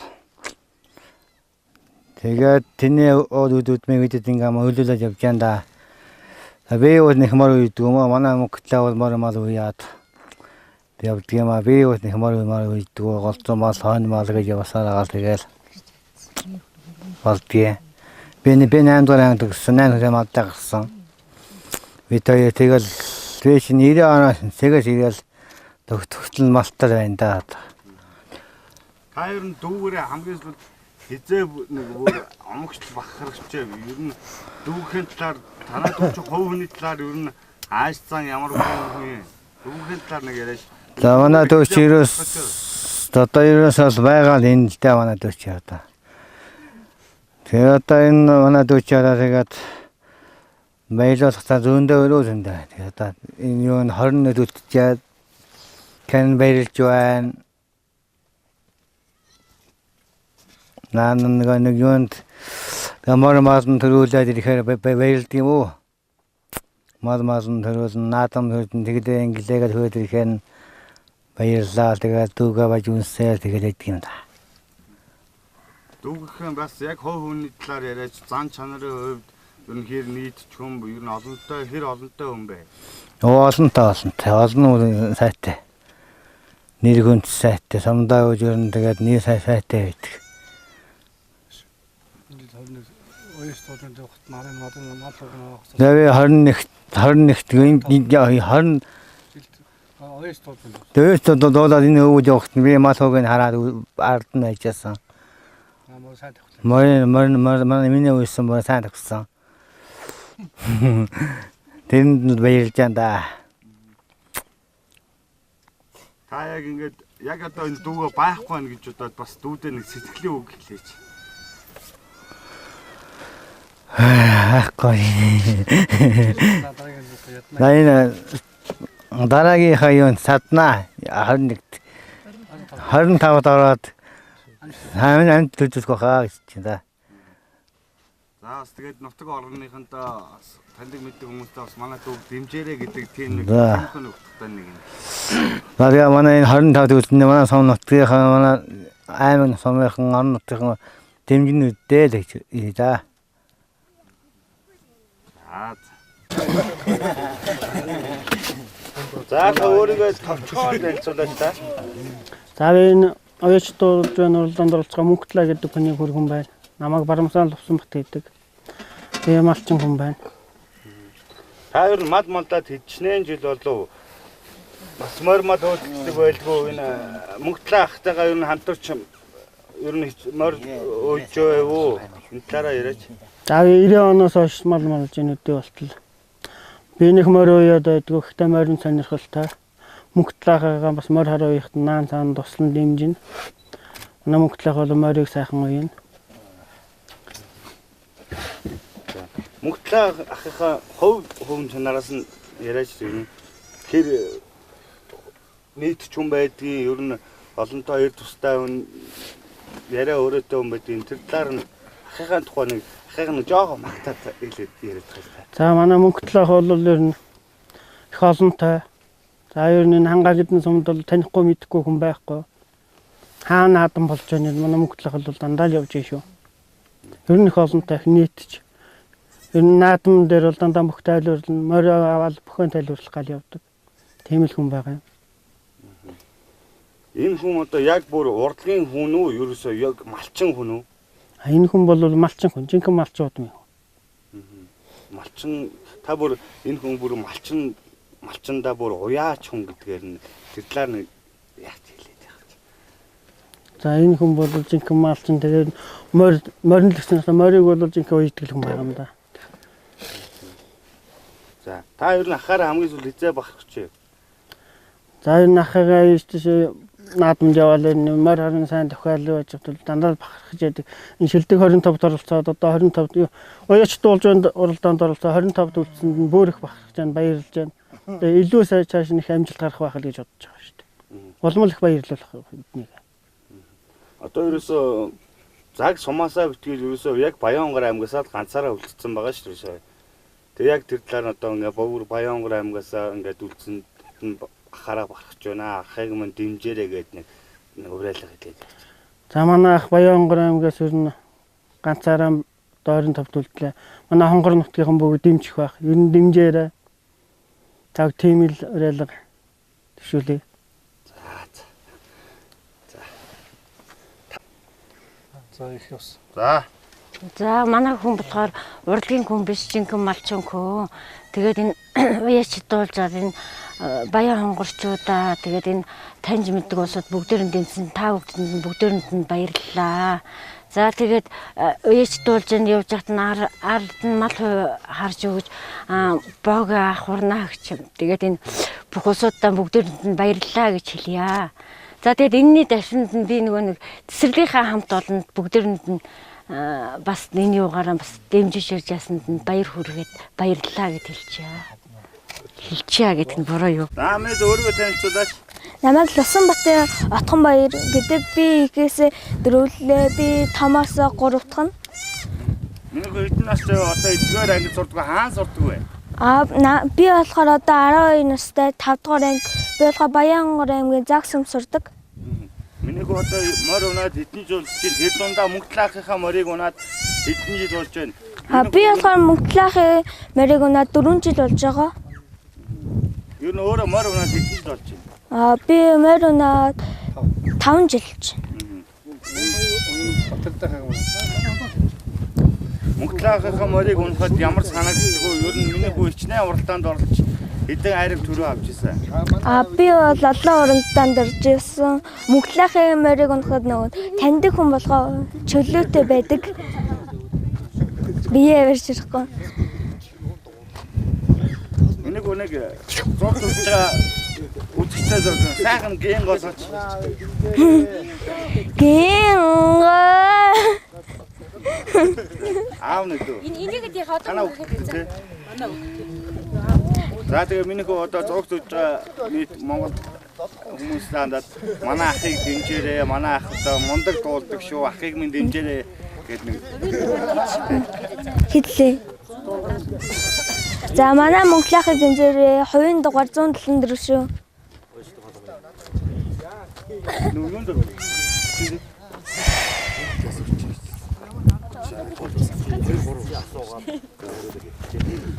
F: тэгээд тэний уудууд бидэд ингээм өлүүлээд явж байна да. Би өөр нэг мөр үйдэг юм аа манай мөнгөтлөө бол мөр мал уяад явдаг юм аа би өөр нэг мөр үйдэг голцоо мал хойно мал гэж явсаар агаал тэгэл болдгий. Би 8 дугаар ангид гэсэн 8 дугаар малтай гсэн. Би тэгэл биш 90 оноос цэгээс ирээл төгтөл малтай байна да.
B: Та ер нь дүүгээрээ хамгийн сүүлд хизээ нэг өөр омогч бахархчээ. Ер нь дүүхийн талаар танаа дүүч хувь хүний талаар ер нь ааш цан ямар хүн дүүхийн талаар нэг яриаш.
F: За манай дүүч одоо ерөөс бол байгаа л энэ л дээ манай дүүч одоо. Тэгээ одоо энэ манай дүүч одоо тэгээд баялуулах та зөндөө өрөөсөндөө. Тэгээ одоо энэ юу н 20 өдөлтчээд хэн баярлж байна. Наа нэг юунд мөр маасан төрүүлээд ирэхээр баярлдаг юм уу? Мөр маасан төрүүлэн наадам төрүүлэн тэгээд инглигээд хөөд ирэхээр баярлаа. Тэгээд дүүгээ баж үнсээр тэгээд байдаг юм да.
B: Дүүгийнхэн бас яг хувь хүний талаар яриач зан чанарын хувьд ер нь хэр нийтч хүн ер нь олонтой хэр олонтой хүн бэ?
F: Олонтой. Олон сайтай. Нэр хүнд сайтай. Самдаа үз ер нь тэгээд нэр сайтай байдаг. Тэгээ 21-т энэ 20 Дөөс дуулаад энэ өвөж явахт би мал хөөг хараад ард нь ажилласан. Мөр миний үйсэн мөр сайн тагсан. Тэнд баярлж байна да.
B: Та яг ингээд яг одоо энэ дүүгээ байхгүй байна гэж бодоод бас дүүдээ нэг сэтгэлийн үг хэлээч.
F: Ахгүй. Найна дараагийн хаяун саднаа 21-т 25-д ороод амт төлөвлөх байхаа гэж чинь да.
B: За бас тэгээд нутаг орныханд таньдаг мэддэг хүмүүстэй бас манай дүүг дэмжээрэй гэдэг тийм нэг зөвхөн өгтөй нэг юм.
F: За тэгээ манай энэ 25-д үлдэнэ манай сум нутгийнхаа манай аймаг сумынхан орон нутгийн дэмжинүүдтэй л гэж да.
B: За та өөрийгөө товчхон танилцуулаач та.
E: За энэ оёчдуулж байна уралдаанд оролцох Мөнхтлаа гэдэг хүний хүргэн байна. Намайг Барамсаал Лувсан бат гэдэг. Би малчин хүн байна.
B: Та ер нь мад мандаад хэдчнэн жил болов. Бас морь мад өөддөг байлгүй энэ Мөнхтлаа ахтайгаа ер нь хамтарч ер нь морь өөжөө юу? Энэ талаараа яриач.
E: За 90 оноос хойш мал малж энэ үдээ болтол. Би нэг морь өөд байдгүй ихтэй морин сонирхолтой. Мөнхтлаагаа бас морь хараа уяхт наан цаана туслан дэмжинэ. Манай Мөнхтлаах бол морийг сайхан уяна.
B: Мөнхтлаа ахыхаа хувь чанараас нь яриач юм. Тэр нийт ч юм байдгийн ер нь олонтой хоёр тустай хүн яриа өөрөөтэй хүн байдгийн тэр талаар нь ахыхаа тухай нэг ахыг нэг жоохон магтаад хэлээд яриад байгаа.
E: За манай Мөнхтлаах бол ер нь их олонтой. За ер нь хангаа гэдэн сумд бол танихгүй мэдхгүй хүн байхгүй. Хаана хатан болж байгаа нь манай Мөнхтлаах бол дандаа л явж шүү. Ер нь их олонтой их нийтж. Ер нь наадам дээр бол дандаа бүх тайлбарлал морь аваад бүхэн тайлбарлах гал явдаг. Тийм л хүн байгаа юм.
B: Энэ хүн одоо яг бүр урлагийн хүн үү? Ерөөсөө яг малчин хүн үү?
E: Энэ хүн бол малчин хүн, жинхэнэ малчин удам юм.
B: Малчин та бүр энэ хүн бүр малчиндаа бүр уяач хүн гэдгээр нь тэр талаар нь яаж хэлээд байгаа ч.
E: За энэ хүн бол жинхэнэ малчин тэгээд морин л гэсэн морийг бол жинхэнэ уйддаг хүн байгаа юм да.
B: За та ер нь ахаараа хамгийн сүүл хизээ бахарч чи.
E: За энэ ахыгаа ийш наадамд яваал энэ морь харин сайн тохиолдол байж бол дандаа бахархаж яадаг. Энэ шилдэг 25-д оролцоод одоо 25-д уяач дуулж уралдаанд оролцоо 25-д үлдсэнд нь бүр их бахархаж байна, баярлж байна. Тэгээ илүү сайн цааш нэг амжилт гарах байх л гэж бодож байгаа шүү дээ. Улам их баярлуулах биднийг.
B: Одоо ерөөсөө заг сумаасаа битгийл ерөөсөө яг Баянгар аймгасаа ганцаараа үлдсэн байгаа шүү дээ. Тэгээ яг тэр талаар нь одоо ингээ бүр Баянгар аймгасаа ингээд үлдсэн ахаараа барах ч байна. Ахыг мань дэмжээрэй гэдэг нэг уриалга хэлээд байна.
E: За манай ах Баянгар аймгаас ер нь ганцаараа 25-д үлдлээ. Манай хонгор нутгийн бүгд дэмжих байх. Ер нь дэмжээрэй. Цаг тийм л уриалга төшөөлье.
A: За их ус.
C: За манай хүн болохоор урлагийн хүн биш жинхэнэ малчин хөө. Тэгээд энэ уяач дуулжаад энэ баян хонгорчуудаа тэгээд энэ таньж мэддэг улсууд бүгдээр нь дэмжсэн та бүгдээрэнд нь баярлалаа. За тэгээд уяач дуулж явж хат нь ард нь мал харж өгч бога ахурнаа гэж. Тэгээд энэ бүх улсуудаа бүгдээрэнд нь баярлалаа гэж хэлье. За тэгээд энэний давсанд нь би нэг цэцэрлэгийнхаа хамт олонд бүгдээрэнд нь бас энэ юугаараа бас дэмжиж ирж ясанд нь баяр хүргээд баярлалаа гэж хэлчихье гэдэг нь буруу юу.
B: Намайг өөрийгөө танилцуулаач.
G: Намайг Лусанбатын Отхон баяр гэдэг. Би ихээсээ дөрөвлөө. Би томоос 3 дахь нь.
B: Миний хэдэн настай одоо эдгээр анги сурдаг хаан сурдаг вэ?
G: Би болохоор одоо 12 настай 5 дугаар анги. Би болохоор Баянгар аймгийн Загсам сурдаг.
B: Миний одоо морь унаад хэдэн жил чинь тэр дундаа Мөнхтлаахынхаа морийг унаад хэдэн жил болж байна?
G: Би болохоор Мөнхтлаахын морийг унаад 4 жил болж байгаа.
B: Юу н өөрөө морь унаад хэдэн жил болж байна?
G: Би морь унаад 5 жил болж байна.
B: Мөнхтлаахынхаа морийг унахад ямар санагддаг вэ? Ер нь миний хүү хичнээн уралдаанд оролцож хэдэн хайрыг төрөө авч ирсэн?
G: Би бол олон уралдаанд орж ирсэн. Мөнхтлаахын морийг унахад нөгөө таньдаг хүн болгоо чөлөөтэй байдаг. Бие барьж ирэхгүй.
B: Миний хүү нэг зурд үзэж байгаа үзэгчтэй зураг сайхан гэн гоосооч.
G: Гэн
B: Аав нэг дөө.
C: Энийг тий хотоо
B: манай. За тэгээ миний хөө одоо зураг үзэж байгаа нийт Монгол хүмүүс таандаад манай ахыг дэмжээрэй. Манай ах одоо мундаг дуулдаг шүү. Ахыг минь дэмжээрэй гэдэг нэг
G: хэллээ. За манай Мөнхтлаахыг дэмжээрэй. Хувийн дугаар 174 шүү.
B: Нүгэн дөө.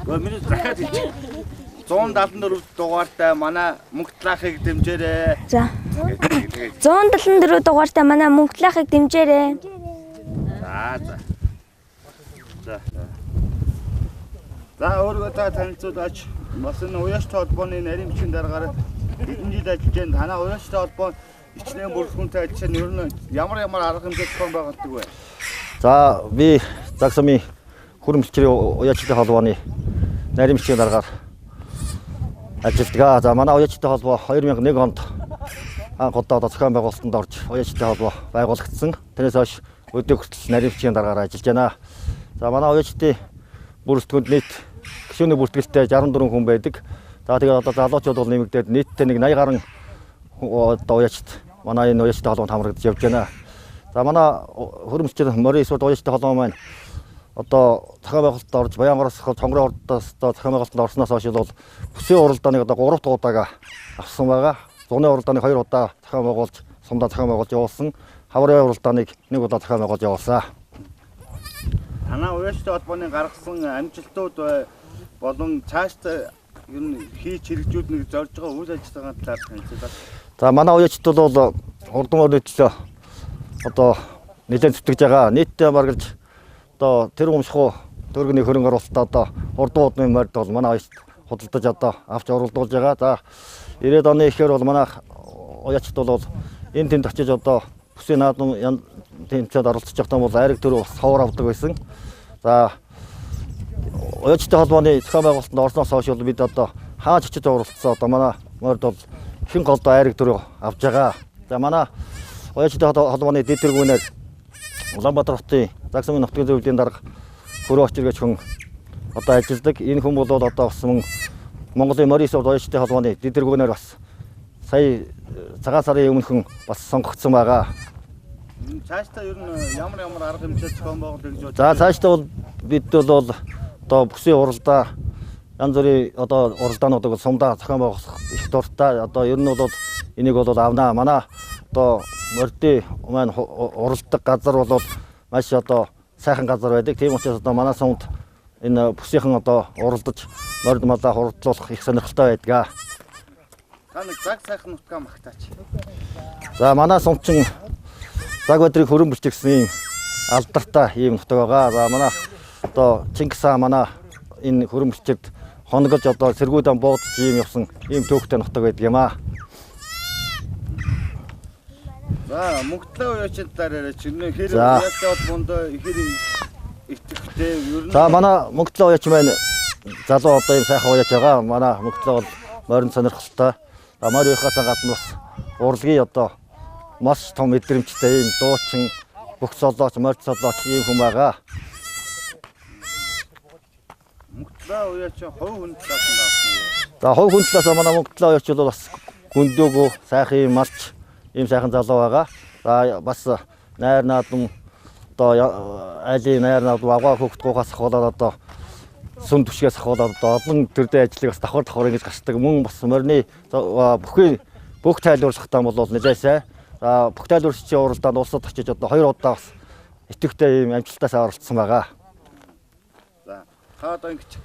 B: Миний захаад хэлчих. 174 дугаартай манай Мөнхтлахыг дэмжээрэй.
G: За. 174 дугаартай манай Мөнхтлахыг дэмжээрэй.
B: За. За өөрийгөө та танилцуулаач. Бас энэ уяачтай холбооны нарийн бичгийн дараагаар хэдэн жил ажиллаж байна. Танаа уяачтай холбоо ичнээн бүрэлдэхүүнтэй ажиллаж нь ер нь ямар арга хэмжээ зохион байгуулдаг вэ?
H: За би Загсамын хөрөмчлөгийн уяачтай холбооны нарийн бичгийн дараагаар ажилладаг. За манай уяачтай холбоо 2001 онд анх удаа зохион байгуулалтанд орж уяачтай холбоо байгуулагдсан. Тэрнээс хойш өдөө хүртэл нарийн бичгийн дараагаар ажиллаж байна. За манай уяачтай бүрэлдэхүүнд нийт гишүүний бүртгэлтэй 64 хүн байдаг. За тэгээд одоо залуучууд бол нэмэгдээд нийтдээ нэг 80 гаруй одоо уяачт манай энэ уяачтай холбоонд хамрагдаж явж байна. За манай хөрөмчлөгийн морин эсвэл уяачтай холбоо маань одоо зохион байгуулалтанд орж Баянгороос Цонгорын урдаас зохион байгуулалтанд орсноос хойш бол бүсийн уралдааныг одоо 3 дахь удаага авсан байгаа. Зуны уралдааныг 2 удаа зохион байгуулж, сумдаа зохион байгуулж явуулсан. Хаврын уралдааныг 1 удаа зохион байгуулж явуулсан.
B: Танаа уяачтай холбооны гаргасан амжилтууд болон цаашдаа ер нь хийж хэрэгжүүлэх нэг зорж байгаа үйл ажиллагааны талаар танилцуулаад.
H: За манай уяачт бол хурдан өрнөдлөө одоо нэлээд зүтгэж байгаа. Нийтдээ баргалж одоо тэр өмшхүү төргөний хөрөнгө оруулалтаа одоо хурдан удмын морьд бол манай уяачт худалдаж одоо авч оруулдуулж байгаа. За 90-ад оны ихээр бол манай уяачт бол энэ тэнд очиж одоо бүсийн наадам тэмцээд оролцож байхдаа бол айраг төр ховор авдаг байсан. За уяачтай холбооны зохион байгуулалтанд орсноос хойш бол бид одоо хаач очиж оролцсон одоо манай морьд бол хэн голдоо айраг төр авж байгаа. За манай уяачтай холбооны дэд тэргүүнээр Улаанбаатар хотын Загсамын нутгийн зөвлөлийн дарга хөрөө очиргч хүн одоо ажилладаг. Энэ хүн бол одоо бас Монголын морин сувд уяачтай холбооны дэд тэргүүнээр бас сая цагаан сарын өмнөхөн бас сонгогдсон байгаа.
B: Цаашдаа ер нь ямар арга хэмжээ зохион байгуулах гэж бодож
H: За
B: байна?
H: цаашдаа бол бид бол одоо бүсийн уралдаа янз бүрийн одоо уралдаануудыг сумдаа зохион байгуулах их дуртай. Одоо ер нь бол энийг бол авнаа. Манай одоо морьдын маань уралдаг газар бол маш одоо сайхан газар байдаг. Тийм учраас одоо манай сумд энэ бүсийнхэн одоо уралдаж морьд малаа хурдлуулах их сонирхолтой байдаг.
B: Та нэг заг сайхан нутгаа магтаач.
H: За манай сумчин цаг өдрийг хөрөн бэлтгэх гэсэн ийм алдартай ийм нутаг байгаа. За манай одоо Чингис хаан манай энэ хөрөн бэлчэд хоногож одоо сэргүүдэн буудаж ийм явсан ийм төөхтэй нутаг байдаг юм аа.
B: За Мөнхтлээ уяачтай дараа чинь хэр уяачтай холбоонд хэр итгэвчтэй ер нь.
H: За манай Мөнхтлээ уяач маань залуу одоо ийм сайхан уяач байгаа. Манай Мөнхтлээ бол морин сонирхолтой. Морь уяхаас гадна бас урлагийн одоо маш том мэдрэмжтэй ийм дуучин, бүх солооч, морь солооч ийм хүн байгаа.
B: Мөнхтлээ уяач хувь хүн талаас нь авсан юм.
H: За хувь хүн талаас манай Мөнхтлээ уяач бол бас гүндөөгүй, сайхан ийм малч, ийм сайхан залуу байгаа. За бас найр наадам одоо айлын найр наадам аваа хөвгт гуйхаас ахуулаад одоо сүм түшгээс ахуулаад одоо олон төрлийн ажлыг бас давхар ингэж гацдаг. Мөн бас морины бүх тайлбарлахтаа бол нэлээсээ. За бүх тайлбарчдын уралдаанд улсад очиж одоо 2 удаа бас итэвхтэй ийм амжилтаас оролцсон байгаа.
B: За та одоо ингэж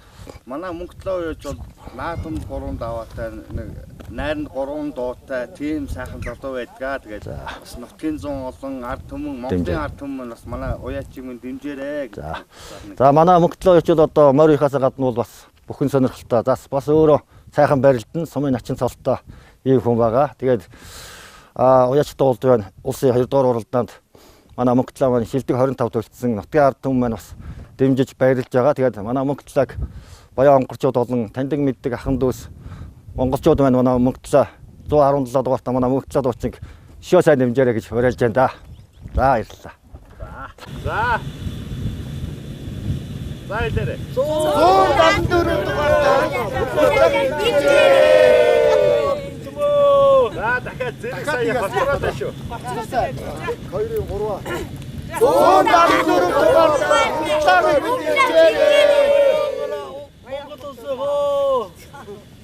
B: манай Мөнхтлээ уяач бол наадам 3 даваатай нэг найранд 3 дуутай тийм сайхан залуу байдгаа. Тэгээд бас нутгийн 100 олон ард түмэн Монголын ард түмэн бас манай уяачийг минь дэмжээрэй.
H: За манай Мөнхтлээ уяач бол одоо морь уяхаас гадна бол бас бүхэн сонирхолтой. Бас өөрөө сайхан барилдан сумын начин цолтой ийм хүн байгаа. Тэгээд уяачтай уулд байна. Улсын 2 дугаар уралдаанд манай Мөнхтлээ маань шилдэг 25 төлөвлөсөн нутгийн ард түмэн маань бас дэмжиж баярлж байгаа. Тэгээд манай Мөнхтлээг баян онгорчууд болон таньдаг мэддэг ахын дүүс монголчууд маань манай Мөнхтлээ 117 дугаартай манай Мөнхтлээ дуучиг шөө сайн дэмжээрэй гэж уриалж байна да. За баярлалаа.
B: За. Баярлалаа. 174 дугаартай. За дахиад зэрэг сая хоцроод шүү.
D: 2-3
B: 174 дугаартай.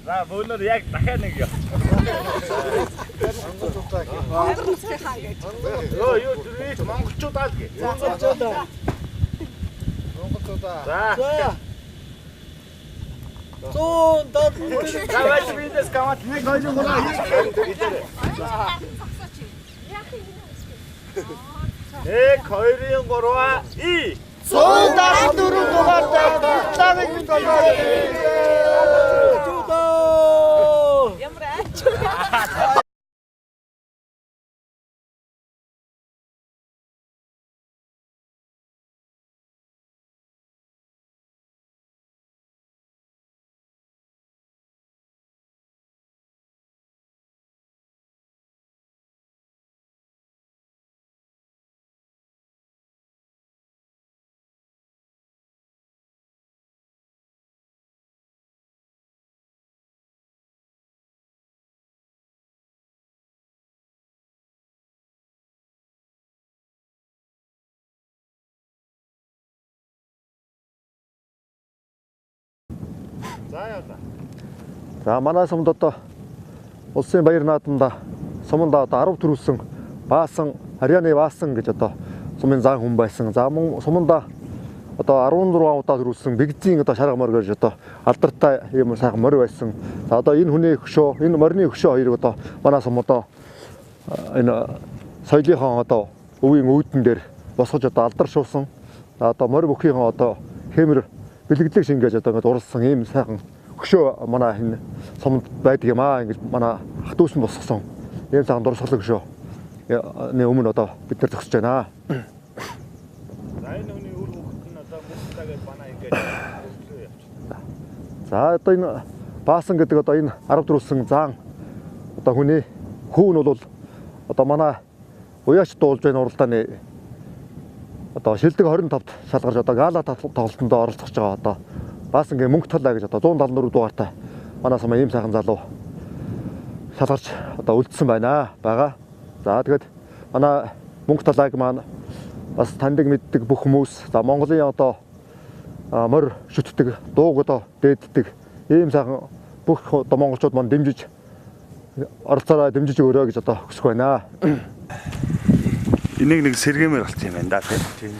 B: За бөөнөр яг дахиад нэг яа. Монголчуудаа гэж. Юу юу монголчуудаа л гэж. За. 170. За байж бидээс гамат 1 2 3 и 174 дугаартай тутаамыг бид ямар ач.
I: За манай сумд одоо улсын баяр наадамда суманда одоо 10 төрүүлсэн баасан Арианы баасан гэж одоо сумын зан хүн байсан. За мөн суманда одоо 14 удаа төрүүлсэн бигзийн одоо шарга морь гэж одоо алдартай юм сайхан морь байсан. За одоо энэ хүний хөшөө, энэ морины хөшөө хоёрыг одоо манай сум одоо энэ соёлынхон одоо өвийн үүдэн дээр босгож одоо алдаршуулсан. За одоо морь бүхийхэн одоо хэмэр бэлгэдлэг шингээж одоо ингээд уралсан ийм сайхан хөшөө манай энэ сумд байдаг юм аа. Ингээд манай ах дүүс нь босгосон ийм сайхан дурсгалаг хөшөө өмнө одоо бид нар зогсож байна.
B: За энэ хүний үр хөвгт нь одоо мөхтагээд манай ингээд хөвлөө явчихсан.
I: За одоо энэ баасан гэдэг одоо энэ 10 төрүүлсэн заан одоо хүний хүү нь бол одоо манай уяач дуулж байна уралдааны одоо шилдэг 25-т шалгарч одоо гала тоглолтонд оролцож байгаа одоо баасангийн мөнгө талаа гэж одоо 174 дугаартай манай сумын ийм сайхан залуу шалгарч одоо үлдсэн байна. За тэгээд манай мөнгө талааг маань бас таньдаг мэддэг бүх хүмүүс за Монголын одоо морь шүтдэг дууг одоо дээддэг ийм сайхан бүх одоо монголчууд маань дэмжиж оролцоороо дэмжиж өгөрөө гэж одоо хүсэх байна.
B: Энийг нэг сэргэмээр болчих юм байна да тийм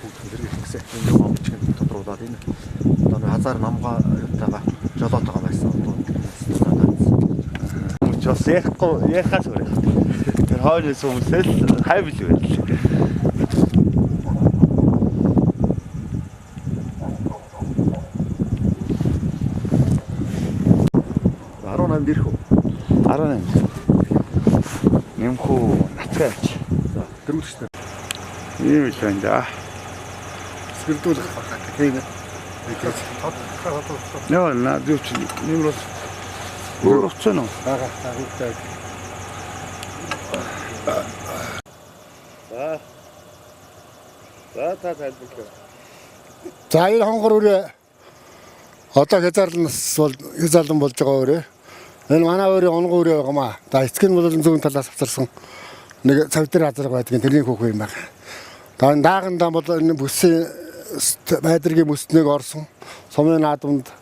B: бүгд хэлэрэг гэсэн. Энэ Малчин тодруулаад энэ одоо хазар намгаа таага жолоотойгоо байсан. Мөчөөс яхаас өрөө. Тэр хойноос хүмүүсэл хайвл байл.
I: Дэрх үү?
B: 18. Нэмхүү нацгаач.
I: За дөрөвчтэй.
B: Ийм л байна да.
I: Сэрдүүлэх тийм.
B: Нөө на дүүч нэмрос. Нэмросцэн үү?
I: Бага.
B: За тайлбарлаа.
J: За энэ хонгор өрөө одоо хязаарлан болж байгаа өрөө. Энэ манай өөрийн онгон өрөө байгаамаа. За эцэг нь бол зүүн талаас авчирсан нэг цавтар газар байдаг. Тэрний хөөх юм байна. За энэ даагандаа бол энэ бүсийн байдргийн бүснэг орсон. Сумын наадамд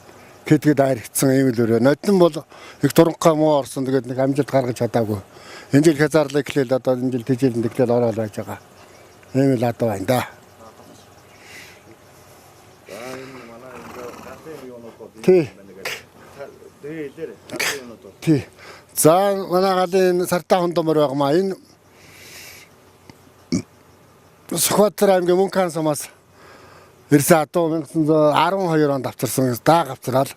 J: гэдгээд айрагдсан ийм л өрөө. Нодон бол их туранхай муу орсон. Тэгээд нэг амжилт гаргаж чадаагүй. Энэ жил хязаарлаа эхлээл одоо энэ жил тэжээлэн дэглэл ороод байж байгаа. Ийм л адуу байна да. Тий. За манай галын сартаа хондомор байгаамаа. Энэ Сүхбаатар аймгийн Мөнхөн сумаас ирсэн адуу 1912 онд авчирсан дааг авчраал.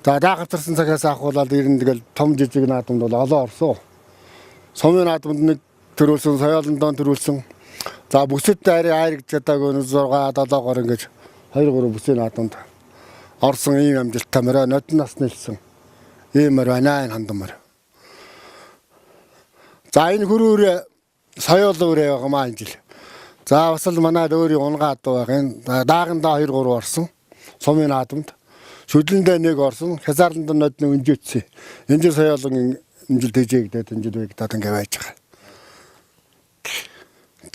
J: За дааг авчирсан цагаас ахуулаад ирэн тэгэл том жижиг наадамд бол олоо орсон. Сумын наадамд нэг төрүүлсэн, соёолондоо төрүүлсэн. За бүсэд айрагдж чадаагүй 6 7 гор ингэж 2 3 бүсийн наадамд орсон ийм амжилттай мөрөө нодон нас нэлсэн. Ийм мөр байна энэ хандмар. За энэ хөрөөр соёол өрөө байгаамаа энэ жил. За бас л манай өөрийн унгаа адуу байгаа. Энэ даагандаа 2 3 орсон. Сумын наадамд. Шүдлэндээ 1 орсон. Хязаарланд нодны өнжөөцсөн. Энэ жил соёолын энэ жил дэжээгдээд энэ жил végдээд ингэ байж байгаа.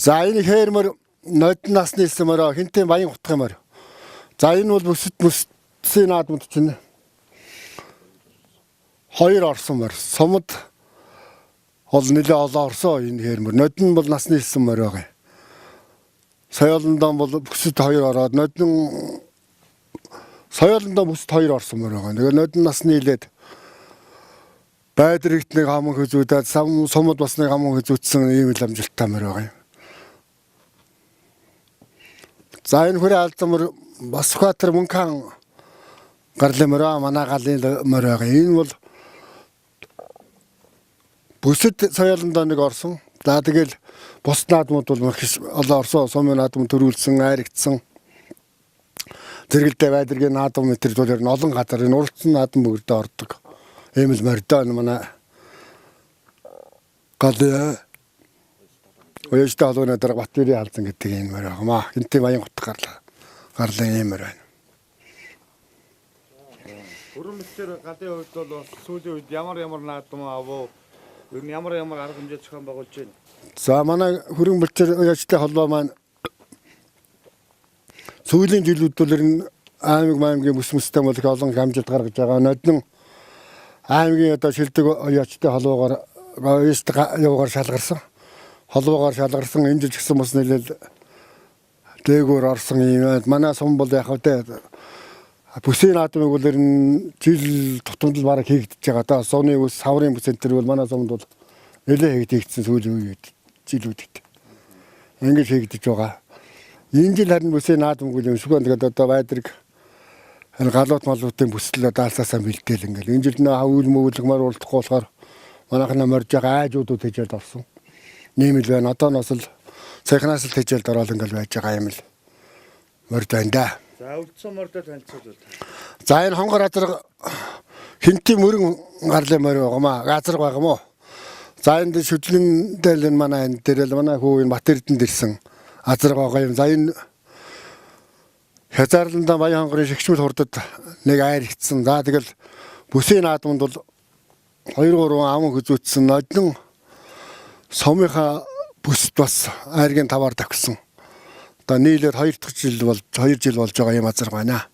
J: За энэ хээрмөр нодон нас нэлсэн мөрөө хинтээ баян утгах мөр. За энэ бол бүсийн наадамд чинь 2 орсон мөр. Сумд бол нэлээ олон орсон энэ хээрмөр. Нодон бол насны хэлсэн мөр байгаа. соёлондоо бол бүсэд 2 ороод нодон соёлондоо бүсэд 2 орсон мөр байгаа. Тэгээ нодон нас нийлээд байдрагт нэг хамаг хөзүүдээд сумд бас нэг хамаг хөзүүдсэн ийм л амжилттай мөр байгаа юм. За энэ хүрээ алзамөр бас хатар мөнхан гарлэмраа манай галын мөр байгаа. Энэ бол бүсэд соёлондоо нэг орсон. За тэгэл бус наадмууд бол маш олон орсон сумын наадам төрүүлсэн, айрагдсан. Зэрэгэлдээ байдргийн наадам метр бол олон газар энэ уралцсан наадам бүгдээ ордог. Ийм л мордоо манай гал Оёстой холбооны дараа Батбэрийн халзан гэдэг юм байна. Хамаа гинти баян гот гарлаа юм байна.
B: Өрөмөлтөр галын хувьд бол сүүлийн үед ямар наадам авав? Ер нь ямар арга хэмжээ зохион байгуулж байна?
J: За манай хөрөнгөлтөр оёстой холбоо маань сүүлийн жилүүд бол ер нь аймгийн бүс-мөстэй бол их олон хамжилт гаргаж байгаа. Нодон аймгийн одоо шилдэг оёстой холбоогоор оёстой явгаар шалгарсан. Холбоогоор шалгарсан энэ жил гэсэн бас нэлээд дээгүүр орсон юм. Манай сум бол яг хөтэ бүсийн наадмыг бол ер нь жил тутамд л бараг хийгдэж байгаа. Одоо сууны бүс, саврын бүс энэ төр бол манай сумд бол нэлээд хийгдсэн сүүлийн үед жилүүдэд. Ингэж хийгдэж байгаа. Энэ жил харин бүсийн наадмыг юм шиг тэгээд одоо байдраг галууд малуудын бүсэл даалцаасаа бэлдээл ингээл. Энэ жил нөө хавүүл мөвлөгмөр уулдахгүй болохоор манайхна морж байгаа айжуудууд хийж орсон. Нэмэл байна. Одооноос л цахнаас л тэжээлд ороод ингээл байж байгаа юм л морд байна да.
B: За үлдсэн мордоо танилцуулъя.
J: За энэ хонгор газар хинти мөрөн гарлын морь байгаамаа. Газар байгаамаа. За энэ шүтлэн дээр манай энэ дээр л манай хүү энэ Батэрдэнд ирсэн газар байгаа юм. За энэ хязаарланда баян хонгорын шигчмэл хурдад нэг айр ихсэн. За тэгэл бүсийн наадманд бол 2-3 ам хөзүүцсэн нодон сумынхаа бүсд бас айргийн таваар тавьсан. Одоо нийлээд 2 жил болж байгаа юм азар байна.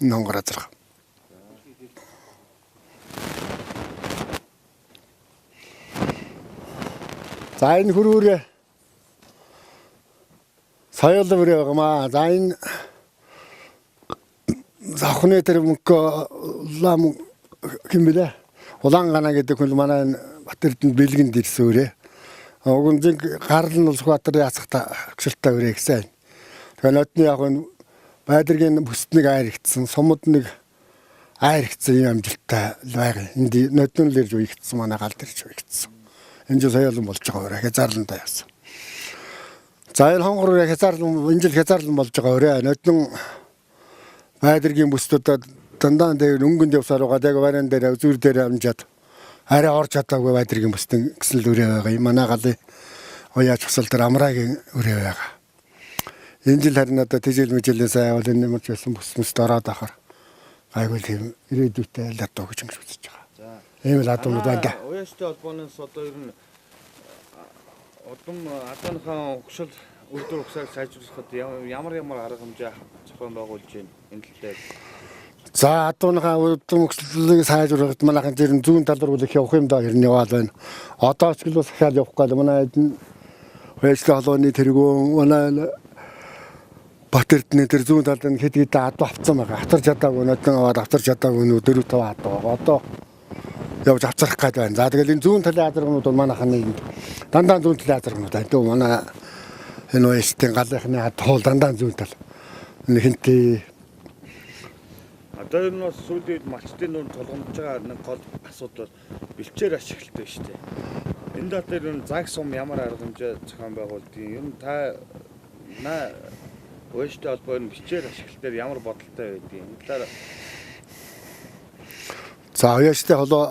J: Энэ хонгор азар. За энэ хөрөөрэ соёл мөрөө байгаамаа. За энэ захны тэр мөнгө лам хэмбэлээ. Улаангана гэдэг хүн манай Батэрдэнд бэлгэнд ирсэн өрөө. Угунжиг гарал нь улс Батарын яцхта агшилтаа өрөө гэсэн. Тэгээ нотны яг нь байдргийн бүсд нэг айр ихсэн, сумд нэг айр ихсэн юм амжилттай байгаа. Энд нотны л ирж уйгдсан манай гал дээр ч уйгдсан. Энэ жил соёлон болж байгаа өрөө хязаарлантаа явсан. За энэ хонгор өрөө хязаарлан энэ жил хязаарлан болж байгаа өрөө нотны байдргийн бүсдүүдэд дандаа дээр өнгөнд явсаар байгаа. Тэгээ баран дээр зүр дээр амжаад арай орж чадаагүй байдргийн бүстэн гэсэн л өрөө байгаа юм. Манай галын уяач хосол дээр амраагийн өрөө байгаа. Энэ жил харин одоо тэжээл мэжээлээ сайн бол энэ мөрч байсан бүс-мөст ороод ахаар гайгүй тийм ирээдүйтэй л одоо гэж үзэж байгаа. За. Ийм л адуу байна.
B: Уяачтай холбооноос одоо ер нь адууныхаа өгшөл үйлдвэр ухсааг сайжруулахад ямар арга хэмжээ зохион байгуулж байна энэ тал дээр.
J: За адууныхаа үйлдвэрлэлийг сайжруулахад манайхан зэрэг зүүн тал руу их явах юм да хэрнээ яваад байна. Одоо ч л бас дахиад явахгүй л манай уяачтай холбооны тэргүүн манай Батэрдний тэр зүүн талд нь хэд адуу авцсан байгаа. Авчирч чадаагүй нөтөн аваад авчирч чадаагүй нүү 4-5 адуу байгаа. Одоо явж авчрах гээд байна. За тэгэл энэ зүүн талын азаргнууд бол манайхны дандаа зүүн талын азаргнууд байна. Тэ манай энэ уяачтын галынхны хол дандаа зүүн тал. Энэ хинти
B: одоо ер нь бас сүүлийн үед малчтын нүрд тулгамдж байгаа нэг гол асуудал бэлчээр ашигладаг шүү дээ. Энэ дат дээр ер нь загс сум ямар арга хэмжээ зохион байгуулдаг юм. Ер нь та уяачтай холбооны бэлчээр ашиглал дээр ямар бодолтой байдаг юм. Талаар
J: за уяачтай холбоо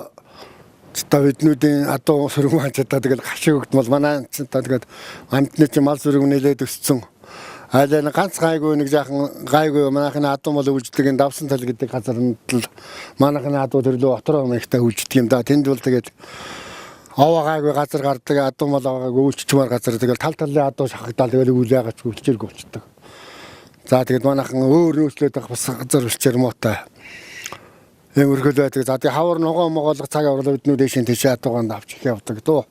J: та биднүүдийн адуу сөргөн ханчаа тэгэл гашиг өгдмөл манай тэгээд амтны чи мал сөргөн нэлээд өссөн. Айлын ганц гайгүй нэг жаахан гайгүй манайхны адуу мал өвждөг энэ давсан тал гэдэг газарнд л манайхны адуу төрлөө отроо мэгтэй өвждөг юм да. Тэнд бол тэгээд аваа гайгүй газар гардаг адуу мал аваагаа өвччмөр газар тэгэл тал талын адуу шахагдал тэгэл үүлээгач өвччэрг болчдөг. За тэгээд манайхан өөр нөөцлөд байх бас газар өвччэр муутай. Эмэрхэл байдаг. За тэгээд хавар ногоо могоолго цаг аврал биднүүд дэшин тийш адуугаанд авч их явдаг дөө.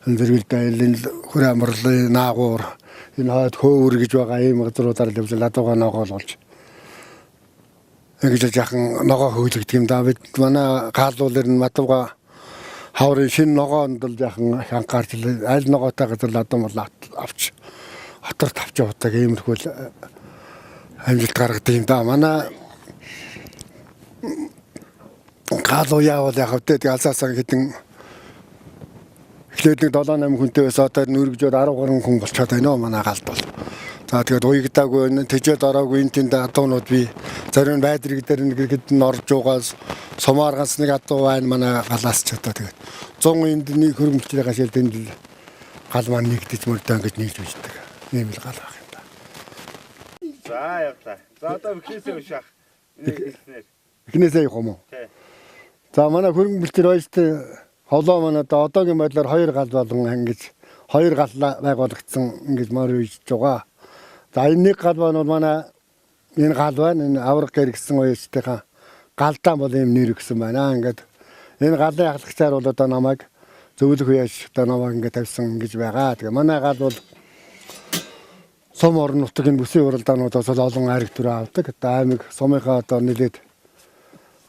J: Зэрэгдээ хөр амрлын наагуур энэ хойд хөөвөр гэж байгаа ийм газруудаар л ладууга ногоолж ингэж яхан ногоо хөөлөгдөг юм да. Бид манай хаалуулэр нь матууга хаврын шинэ ногоонд л яхан хянкаарч аль ногоотой газар ладуу мал авч хотор тавч явдаг иймэрхүү амжилт гаргадаг юм да. Манай хаалуу яавал яг хөтөд алсаасаа хэдэн эхлээд 7-8 хүнтэй байсан одоо нүргжөөд 13 хүн болчиход байна манай галд бол. За тэгээд уягдаагүй тэжээд ороогүй энэ тэнд адуунууд би зарим нь байдрыг дээр нэгэд нь орж угаас сумааргаас нэг адуу байна манай галаас ч одоо тэгээд 100 эндний хөрөмжтэй гашил тэнд гал маань нэгдэж мөрдөө ингэж нийлж бичдэг. Ийм л гал байх юм да.
B: За явлаа. За одоо ихнээсээ ушаах.
J: Ихнээсээ явах юм уу?
B: Тий.
J: За манай хөрөнгөлтөр ойстой холоо маань одоогийн байдлаар 2 гал болгон ингэж 2 гал байгуулагдсан ингэж мөр үйж байгаа. За энэ нэг гал бол манай энэ гал байна. Энэ авраг гэр гэсэн уяжтайхан галдаа бол ийм нэр өгсөн байна. Ингээд энэ галын ахлагчаар бол одоо намайг зөвлөх уяж одоо намайг ингээд тавьсан ингэж байгаа. Тэгээ манай гал бол сум орон нутгийн бүсийн уралдаануудаас олон ариг төрөө авдаг. Одоо аймаг сумынхаа одоо нэлээд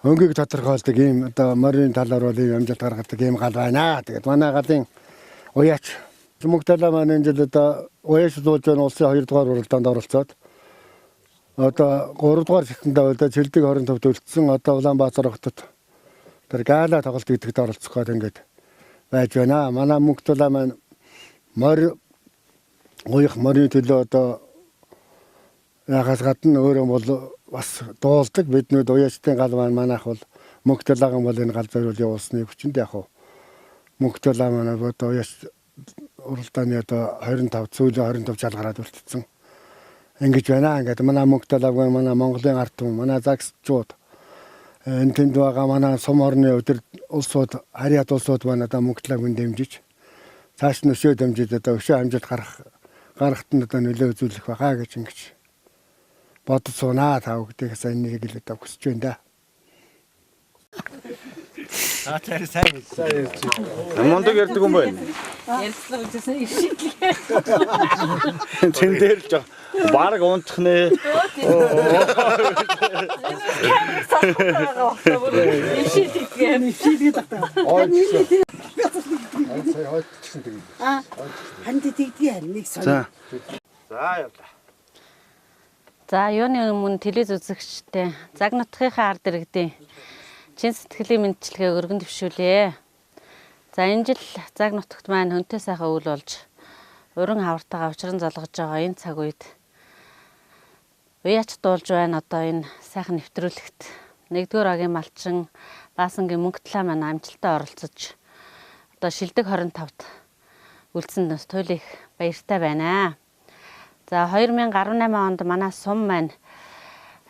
J: өнгийг тодорхойлдог ийм одоо морийн талаар бол ийм амжилт гаргадаг ийм гал байна. Тэгээд манай галын уяач Мөгдөлөө маань энэ жил одоо уяач зуулж байгаа улсын 2 дугаар уралдаанд оролцоод одоо 3 дугаар шатндаа одоо Чилдэг 25-д үлдсэн одоо Улаанбаатар хотод тэр гала тоглолт гэдэгт оролцох гээд ингээд байж байна. Манай Мөгдөлөө маань морийн төлөө одоо ягаас гадна өөрөө бол бас дуулдаг. Биднүүд уяачтын гал маань манайх бол Мөгдөлөөгийн бол энэ гал зориул явуулсны хүчинд яг Мөгдөлөө маань одоо уяач уралдааны одоо 25 сүүлийн 25 жалгараад үлдсэн. Ингэж байна. Ингээд манай Мөгдөлөөг манай Монголын ард түмэн, манай загсчууд энэ тэнд байгаа манай сум орны өдөр улсууд, харьяат улсууд маань одоо Мөгдөлөөг дэмжиж цааш нь өшөө дэмжиж одоо өшөө амжилт гаргахад нь одоо нөлөө үзүүлэх байхаа гэж ингэж бодож сунаа тав гэдэгээс энийг л одоо хүсэж байна да.
B: Тэр сайн. Мондог ярьдаг юм байна.
C: Ярьцлага үзсэн ишидлээ.
B: Тэн дээр л жоо баг унтах нэ.
C: Ишидлээ тагтаа.
K: Ханд тэгдгийг нэг сон.
B: За явлаа.
C: За юуны өмнө телевиз үзэгчтэй заг нутгийнхаа ард иргэдийн чин сэтгэлийн мэдчилгээ өргөн дэвшүүлээ. За энэ жил заг нутагт маань хүнтэй сайхан үйл болж уран хавартайгаа учран залгаж байгаа энэ цаг үед уяач дуулж байна одоо энэ сайхан нэвтрүүлэгт 1-р агийн Малчин Баасангийн Мөнгөтлөө маань амжилттай оролцож одоо шилдэг 25-д үлдсэн туйлыг баяртай байна. За 2018 онд манай сум маань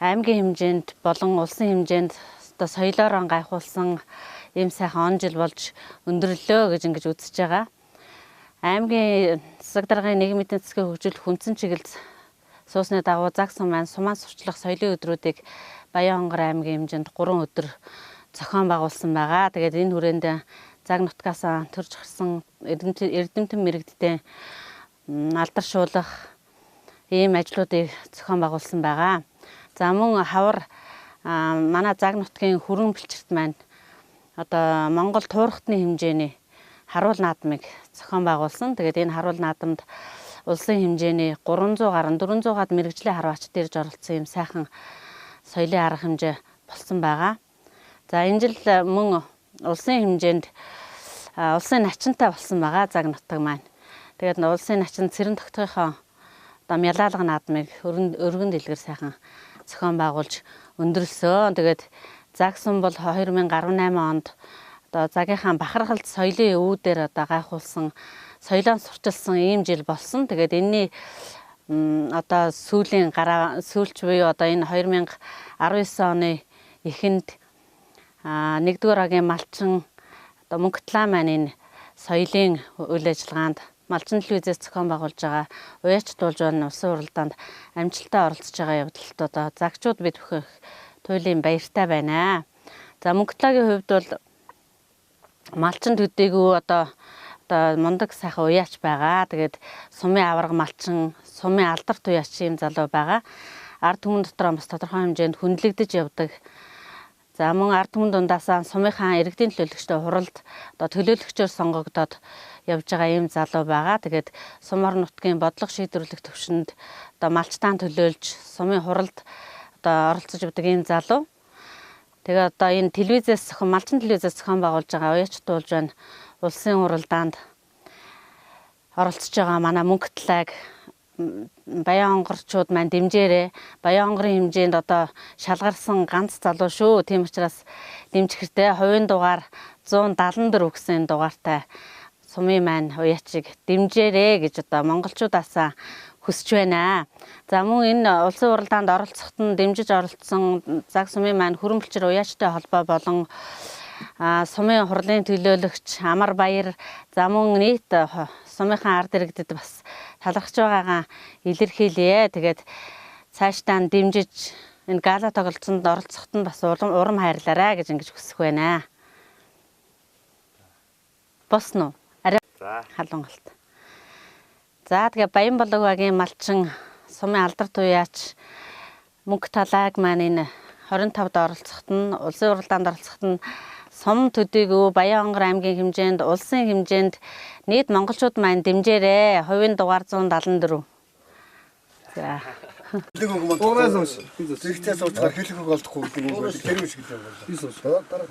C: аймгийн хэмжээнд болон улсын хэмжээнд одоо соёлоор гайхуулсан ийм сайхан он жил болж өндөрлөө гэж ингэж үзэж байгаа. Аймгийн засаг даргын нийгмийн эдийн засгийн хөгжүүлэх хүнсэн чиглэл суусны дагуу заг сум маань сумаа сурчлах соёлын өдрүүдийг Баян-Хонгор аймгийн хэмжээнд 3 өдөр зохион байгуулсан байгаа. Тэгээд энэ хүрээнд заг нутгаас төрж гарсан эрдэмтэн мэрэгдтэй алдаршуулах ийм ажлуудыг зохион байгуулсан байгаа. За мөн хавар манай заг нутгийн хүрэн бэлчирт маань одоо Монгол туурхтны хэмжээний харуул наадмыг зохион байгуулсан. Тэгээд энэ харуул наадамд улсын хэмжээний 300 гаруй 400-аад мэрэгжлийн харваач дээрж оролцсон юм сайхан соёлын арга хэмжээ болсон байгаа. За энэ жил мөн улсын хэмжээнд улсын начинтай болсон байгаа заг нутаг маань. Тэгээд улсын начин цэрэн тогтгохоо одоо мялалга наадмыг өргөн дэлгэр сайхан зохион байгуулж өндөрлсөн. Тэгээд заг сум бол 2018 онд одоо загийнхаа бахархалт соёлын өвүүдээр одоо гайхуулсан соёлоо сурчилсан ийм жил болсон. Тэгээд энэний одоо сүүлч буюу одоо энэ 2019 оны эхэнд 1-р агийн Малчин одоо Мөнгөтлөө маань энэ соёлын үйл ажиллагаанд Малчин телевизээс зохион байгуулж байгаа уяач дуулж байна улсын уралдаанд амжилттай оролцож байгаа явдалд одоо загчууд бид бүхэн туйлын баяртай байна. За Мөнгөтлөөгийн хувьд бол Малчин төдийгүй одоо одоо мундаг сайхан уяач байгаа. Тэгээд сумын аварга малчин, сумын алдарт уяач юм залуу байгаа. Ард түмэн дотор бас тодорхой хэмжээнд хүндлэгдэж явдаг. За мөн ард түмэн дундаасаа сумынхаа иргэдийн төлөөлөгчтэй хуралд одоо төлөөлөгчөөр сонгогдоод явж байгаа ийм залуу байгаа. Тэгээд сум орон нутгийн бодлого шийдвэрлэх төвшөнд одоо малчтаан төлөөлж сумын хуралд одоо оролцож явдаг ийм залуу. Тэгээ одоо энэ телевизээс зохион Малчин телевизээс зохион байгуулж байгаа уяач дуулж байна. Улсын уралдаанд оролцож байгаа манай мөнгө талайг Баян онгорчууд маань дэмжээрээ. Баян онгорын хэмжээнд одоо шалгарсан ганц залуу шүү. Тийм учраас дэмжих хэрэгтэй. Хувийн дугаар 174 гэсэн дугаартай сумын маань уяачиг дэмжээрээ гэж одоо монголчуудаасаа хүсэж байна. За мөн энэ улсын уралдаанд оролцоход нь дэмжиж оролцсон заг сумын маань хөрөнгөлчөр уяачтай холбоо болон сумын хурлын төлөөлөгч Амар Баяр за мөн нийт сумынхаа ард иргэдэд бас талархаж байгаагаа илэрхийлье. Тэгээд цаашдаа дэмжиж энэ гала тоглолцоонд оролцоход нь бас урам хайрлаарай гэж ингэж хүсэх байна. Босно. Арай халуунгалт. За тэгээ Баян болог багийн малчин сумын алдарт уяач мөнгө талайг маань энэ 25-д оролцоход нь улсын уралдаанд оролцоход нь сум төдийгүй Баян онгор аймгийн хэмжээнд улсын хэмжээнд нийт монголчууд маань дэмжээрээ. Хувийн дугаар 174. За.
J: Зэрэгцээ суучгаар хэлэх үг олдохгүй гэдэг үг байдаг. Тэр үс гэдэг юм байна. Тийм үү. Дараа.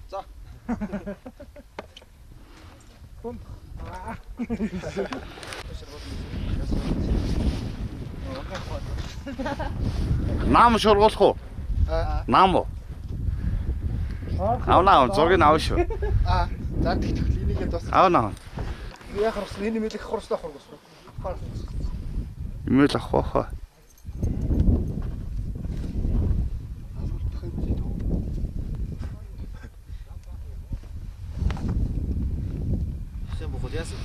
B: 자. Наам шургуулах уу? Наам уу? Авнаа зургийг авах шүү.
D: За тэгчих линийгээ дуусах.
B: Авнаа.
D: Яах вэ? Энэ мэлэх хурцлах хургас.
B: Имэйл авах баха.
D: Sen bu kodiyası.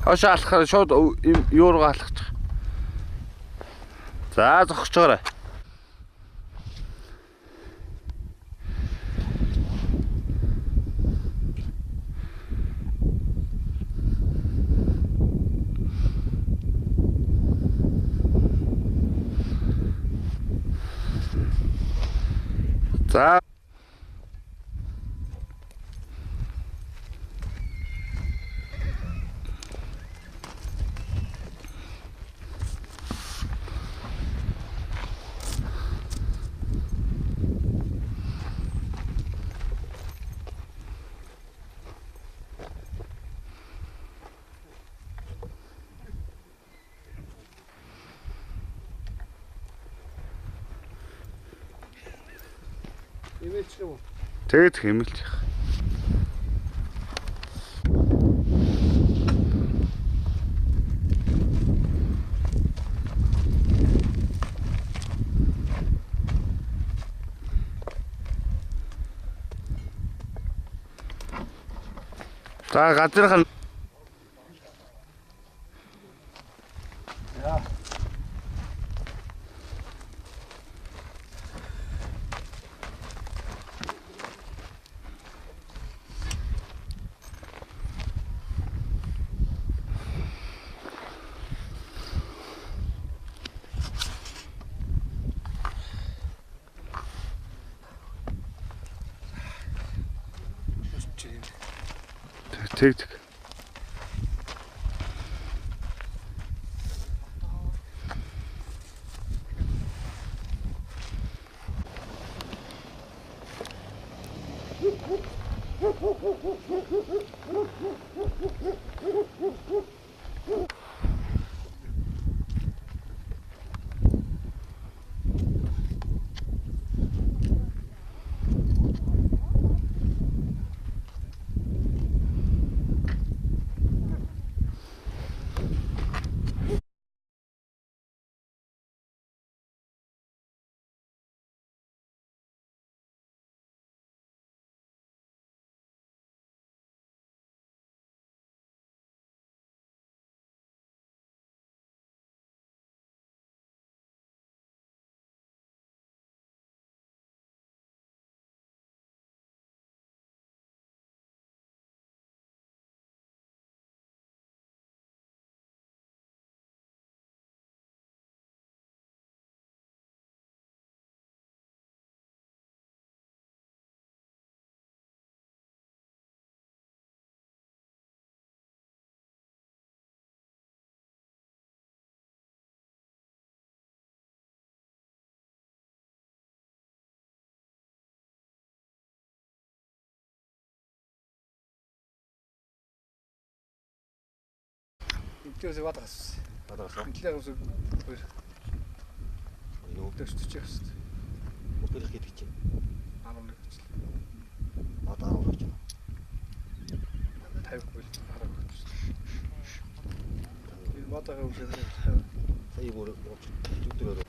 B: Хашаа алхахаар шууд юу руу алхачих. За зогсож байгаарай. За тэгээд хэмэлж яах. За газрын тэг.
A: Интээс вадагас. Интлээс юу дэвччих хэвчээ.
H: Өдөр их гэдэг чинь.
A: 11 хэл.
H: Одоо 10 гэж.
A: 50 хөл 10 хөл. Энэ модага үсээ.
H: Сая бүр өдөр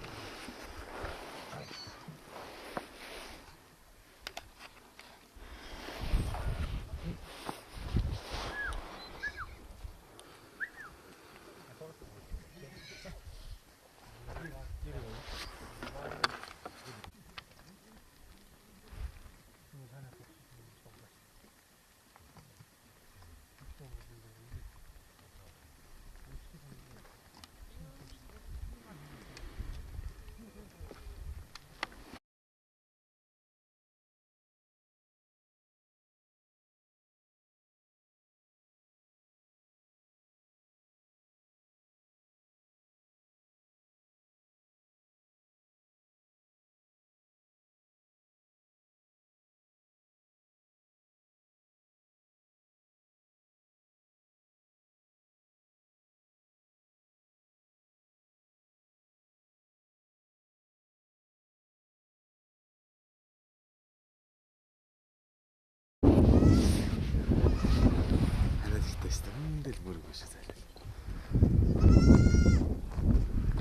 D: Тэгэл мөрөг биш сайн.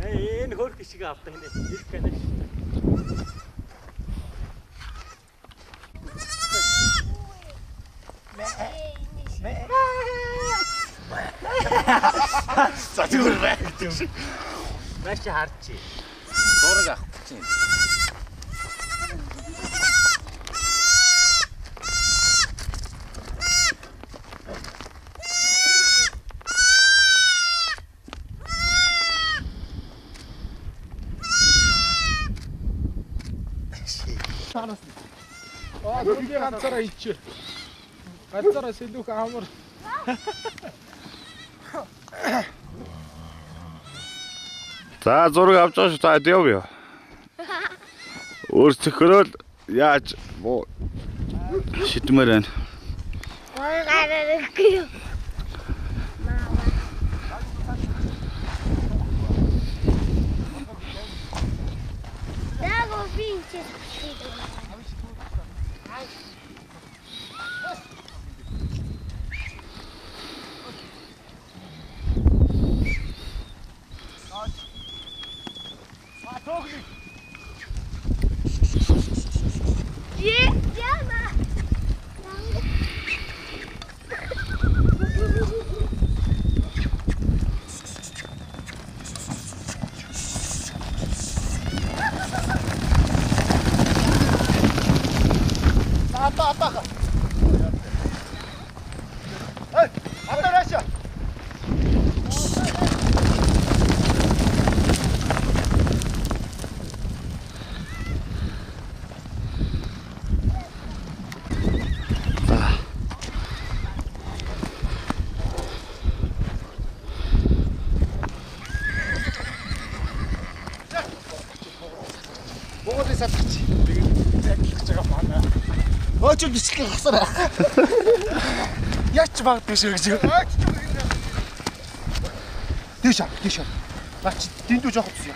D: Энэ хөрх шиг авдаг нэ. Ирэх гэнэ. За зүгээр байх гэж. Маш харч. Зураг авах гэж.
K: Дөрвийн ганцаараа ичээ. Ганцаараа сэлүүх амар.
B: За зураг авч байгаа шүү. За яв яа. Өөрсдөхөрөө яаж шидмээр байна.
K: Очиж бичлэг хасараа. Яач багт биш гэж. Тийш. Бач дэндүү жоох утсан.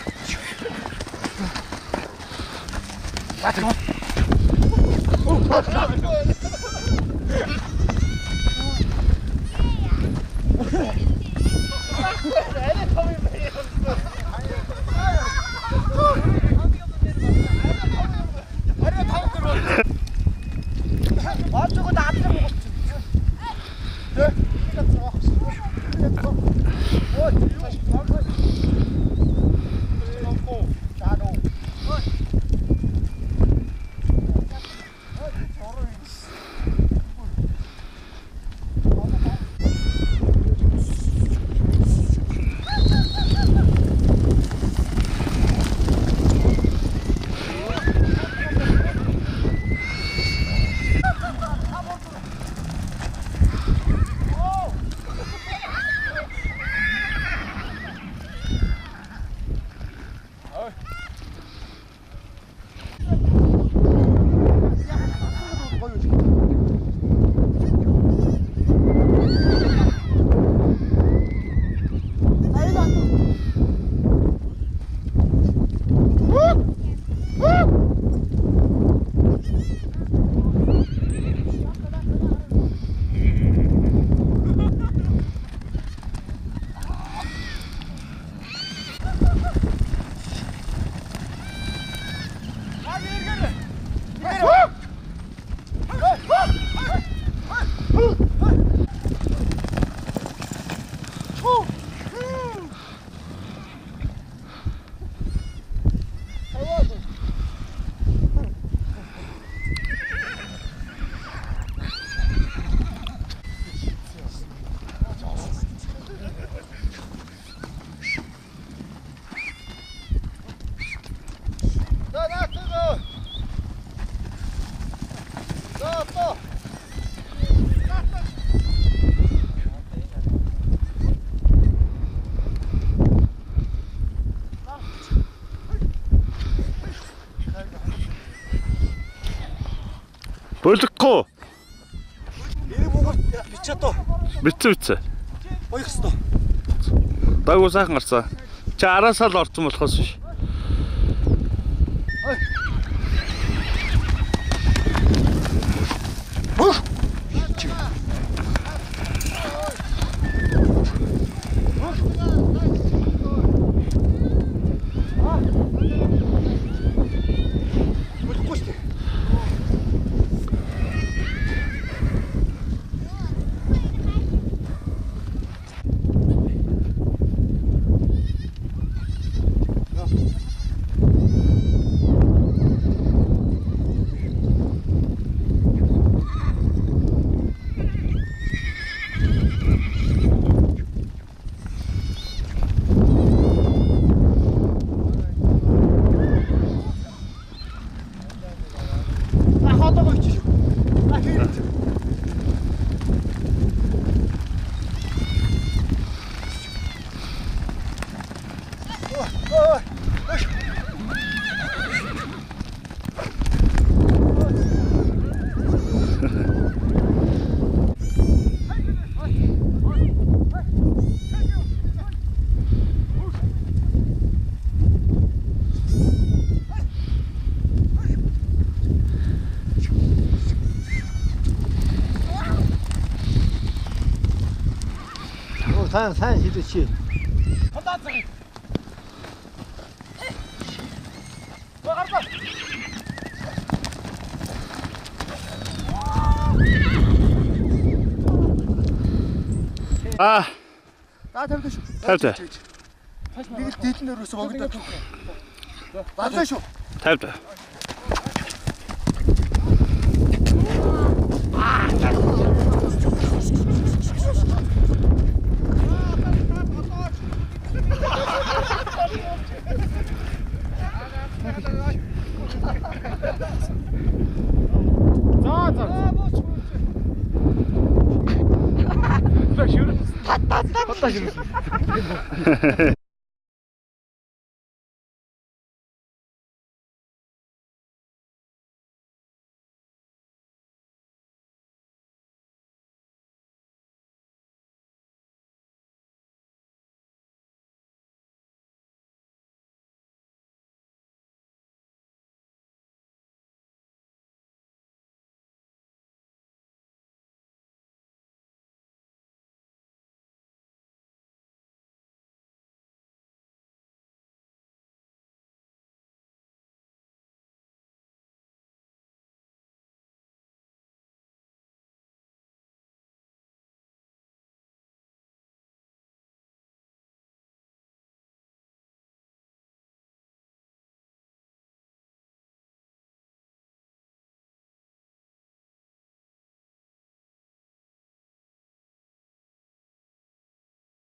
B: Бөлөхгүй.
K: Энэ бүгд бичээ тоо.
B: Бицээ.
K: Боёх ёстой.
B: Дагуу сайхан гарцаа. Чи араасаа л орсон болохоос биш.
F: 산 시듯이.
B: 아,
J: 나한테 줘.
B: 탈퇴.
J: 네가 데이트 내로서 먹었다. 나한테 줘.
B: 탈퇴.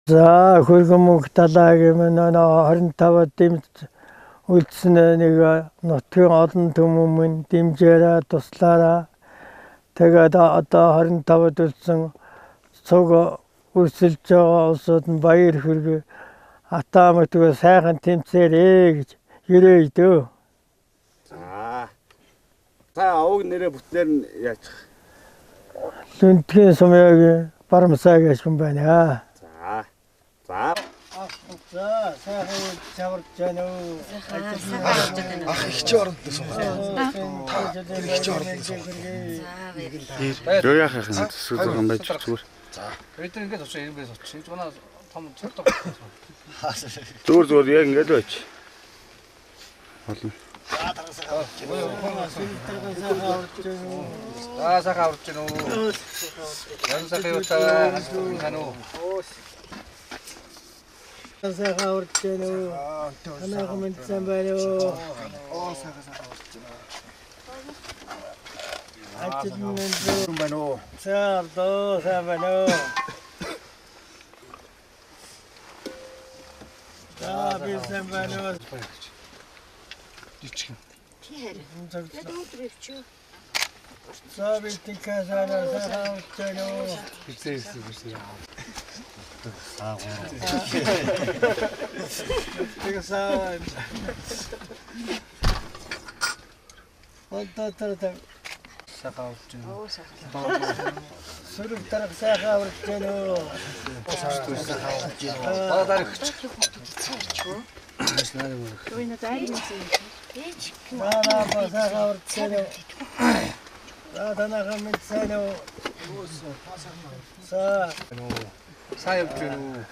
E: За хөлгөмөг талаагийн нөө 25-д дэмж үлдсэн нэг нутгийн олон түмэн дэмжээрээ туслаараа тэгээд одоо 25-д үлдсэн цуг өрсөлдөж байгаа улсууд нь баяр хүргэе. Атаамтгүй сайхан тэмцээрэй гэж ерөөй дөө.
B: За. Та овог нэрээ бүтээр нь яачих?
E: Лүнтгийн сумягийн барамсаа гэж юм байна.
B: За. За.
E: За сайхан чаварч байна уу?
K: Ах их чи орондоо суугаа. Их чи орондоо суугаа.
B: Юу яах юм сүлгэн байж зүгээр.
A: За. Бид нар ингэж очиж ирбээс очиж манай том цогтой.
B: Зүгээр яг ингэж байж. Болно.
A: Аа сахаа урж гэнэ үү? Yan сахаа утаа хануу.
E: Сахаа урж гэнэ үү? Анаа мэдсэн байна уу?
J: сахаа урж гэнэ.
E: Ачид
J: байна уу?
E: цаардоо савано. За бисэм байна уу?
A: Дичгэн.
E: За битэн казана сахаа урж гэнэ үү?
A: Бисээ.
E: Тэг саа. Онтотоо
A: Сахаа урж гэнэ.
E: сүрэг тарах сахаа урж гэнэ үү?
A: Бадар өгч.
E: Наа сахаа урж гэнэ. За танаа мэдсэн үү? За
A: Саа явж гэнэ үү?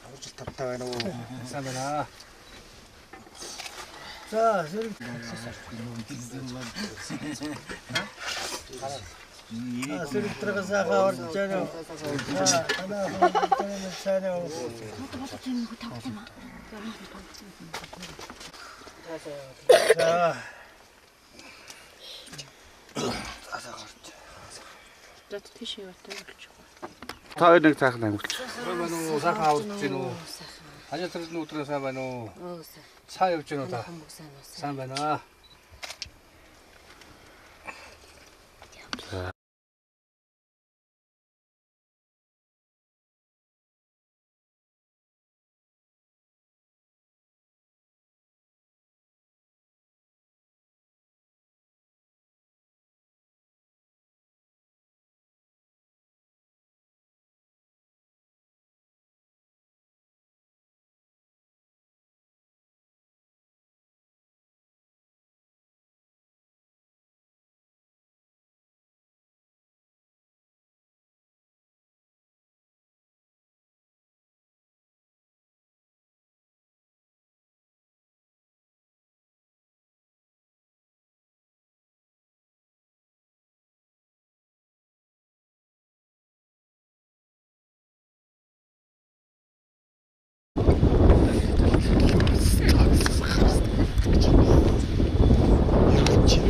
J: Авч тавтай байна уу?
A: Сайн байна.
E: за сүрэг сүрэг тарах сахаа урж гэнэ үү? За танаа мэдсэн үү? За
B: Та нэг цаахан амжилт.
A: Байна уу? Сахаа урж гэнэ үү? Ажил төрлийн өдрөө сайн байна уу? Цаа явж гэнэ үү та? Сайн байна.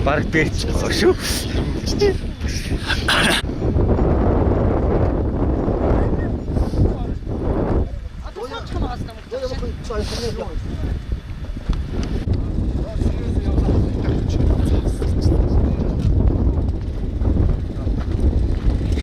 H: Бараг бэрч шүү.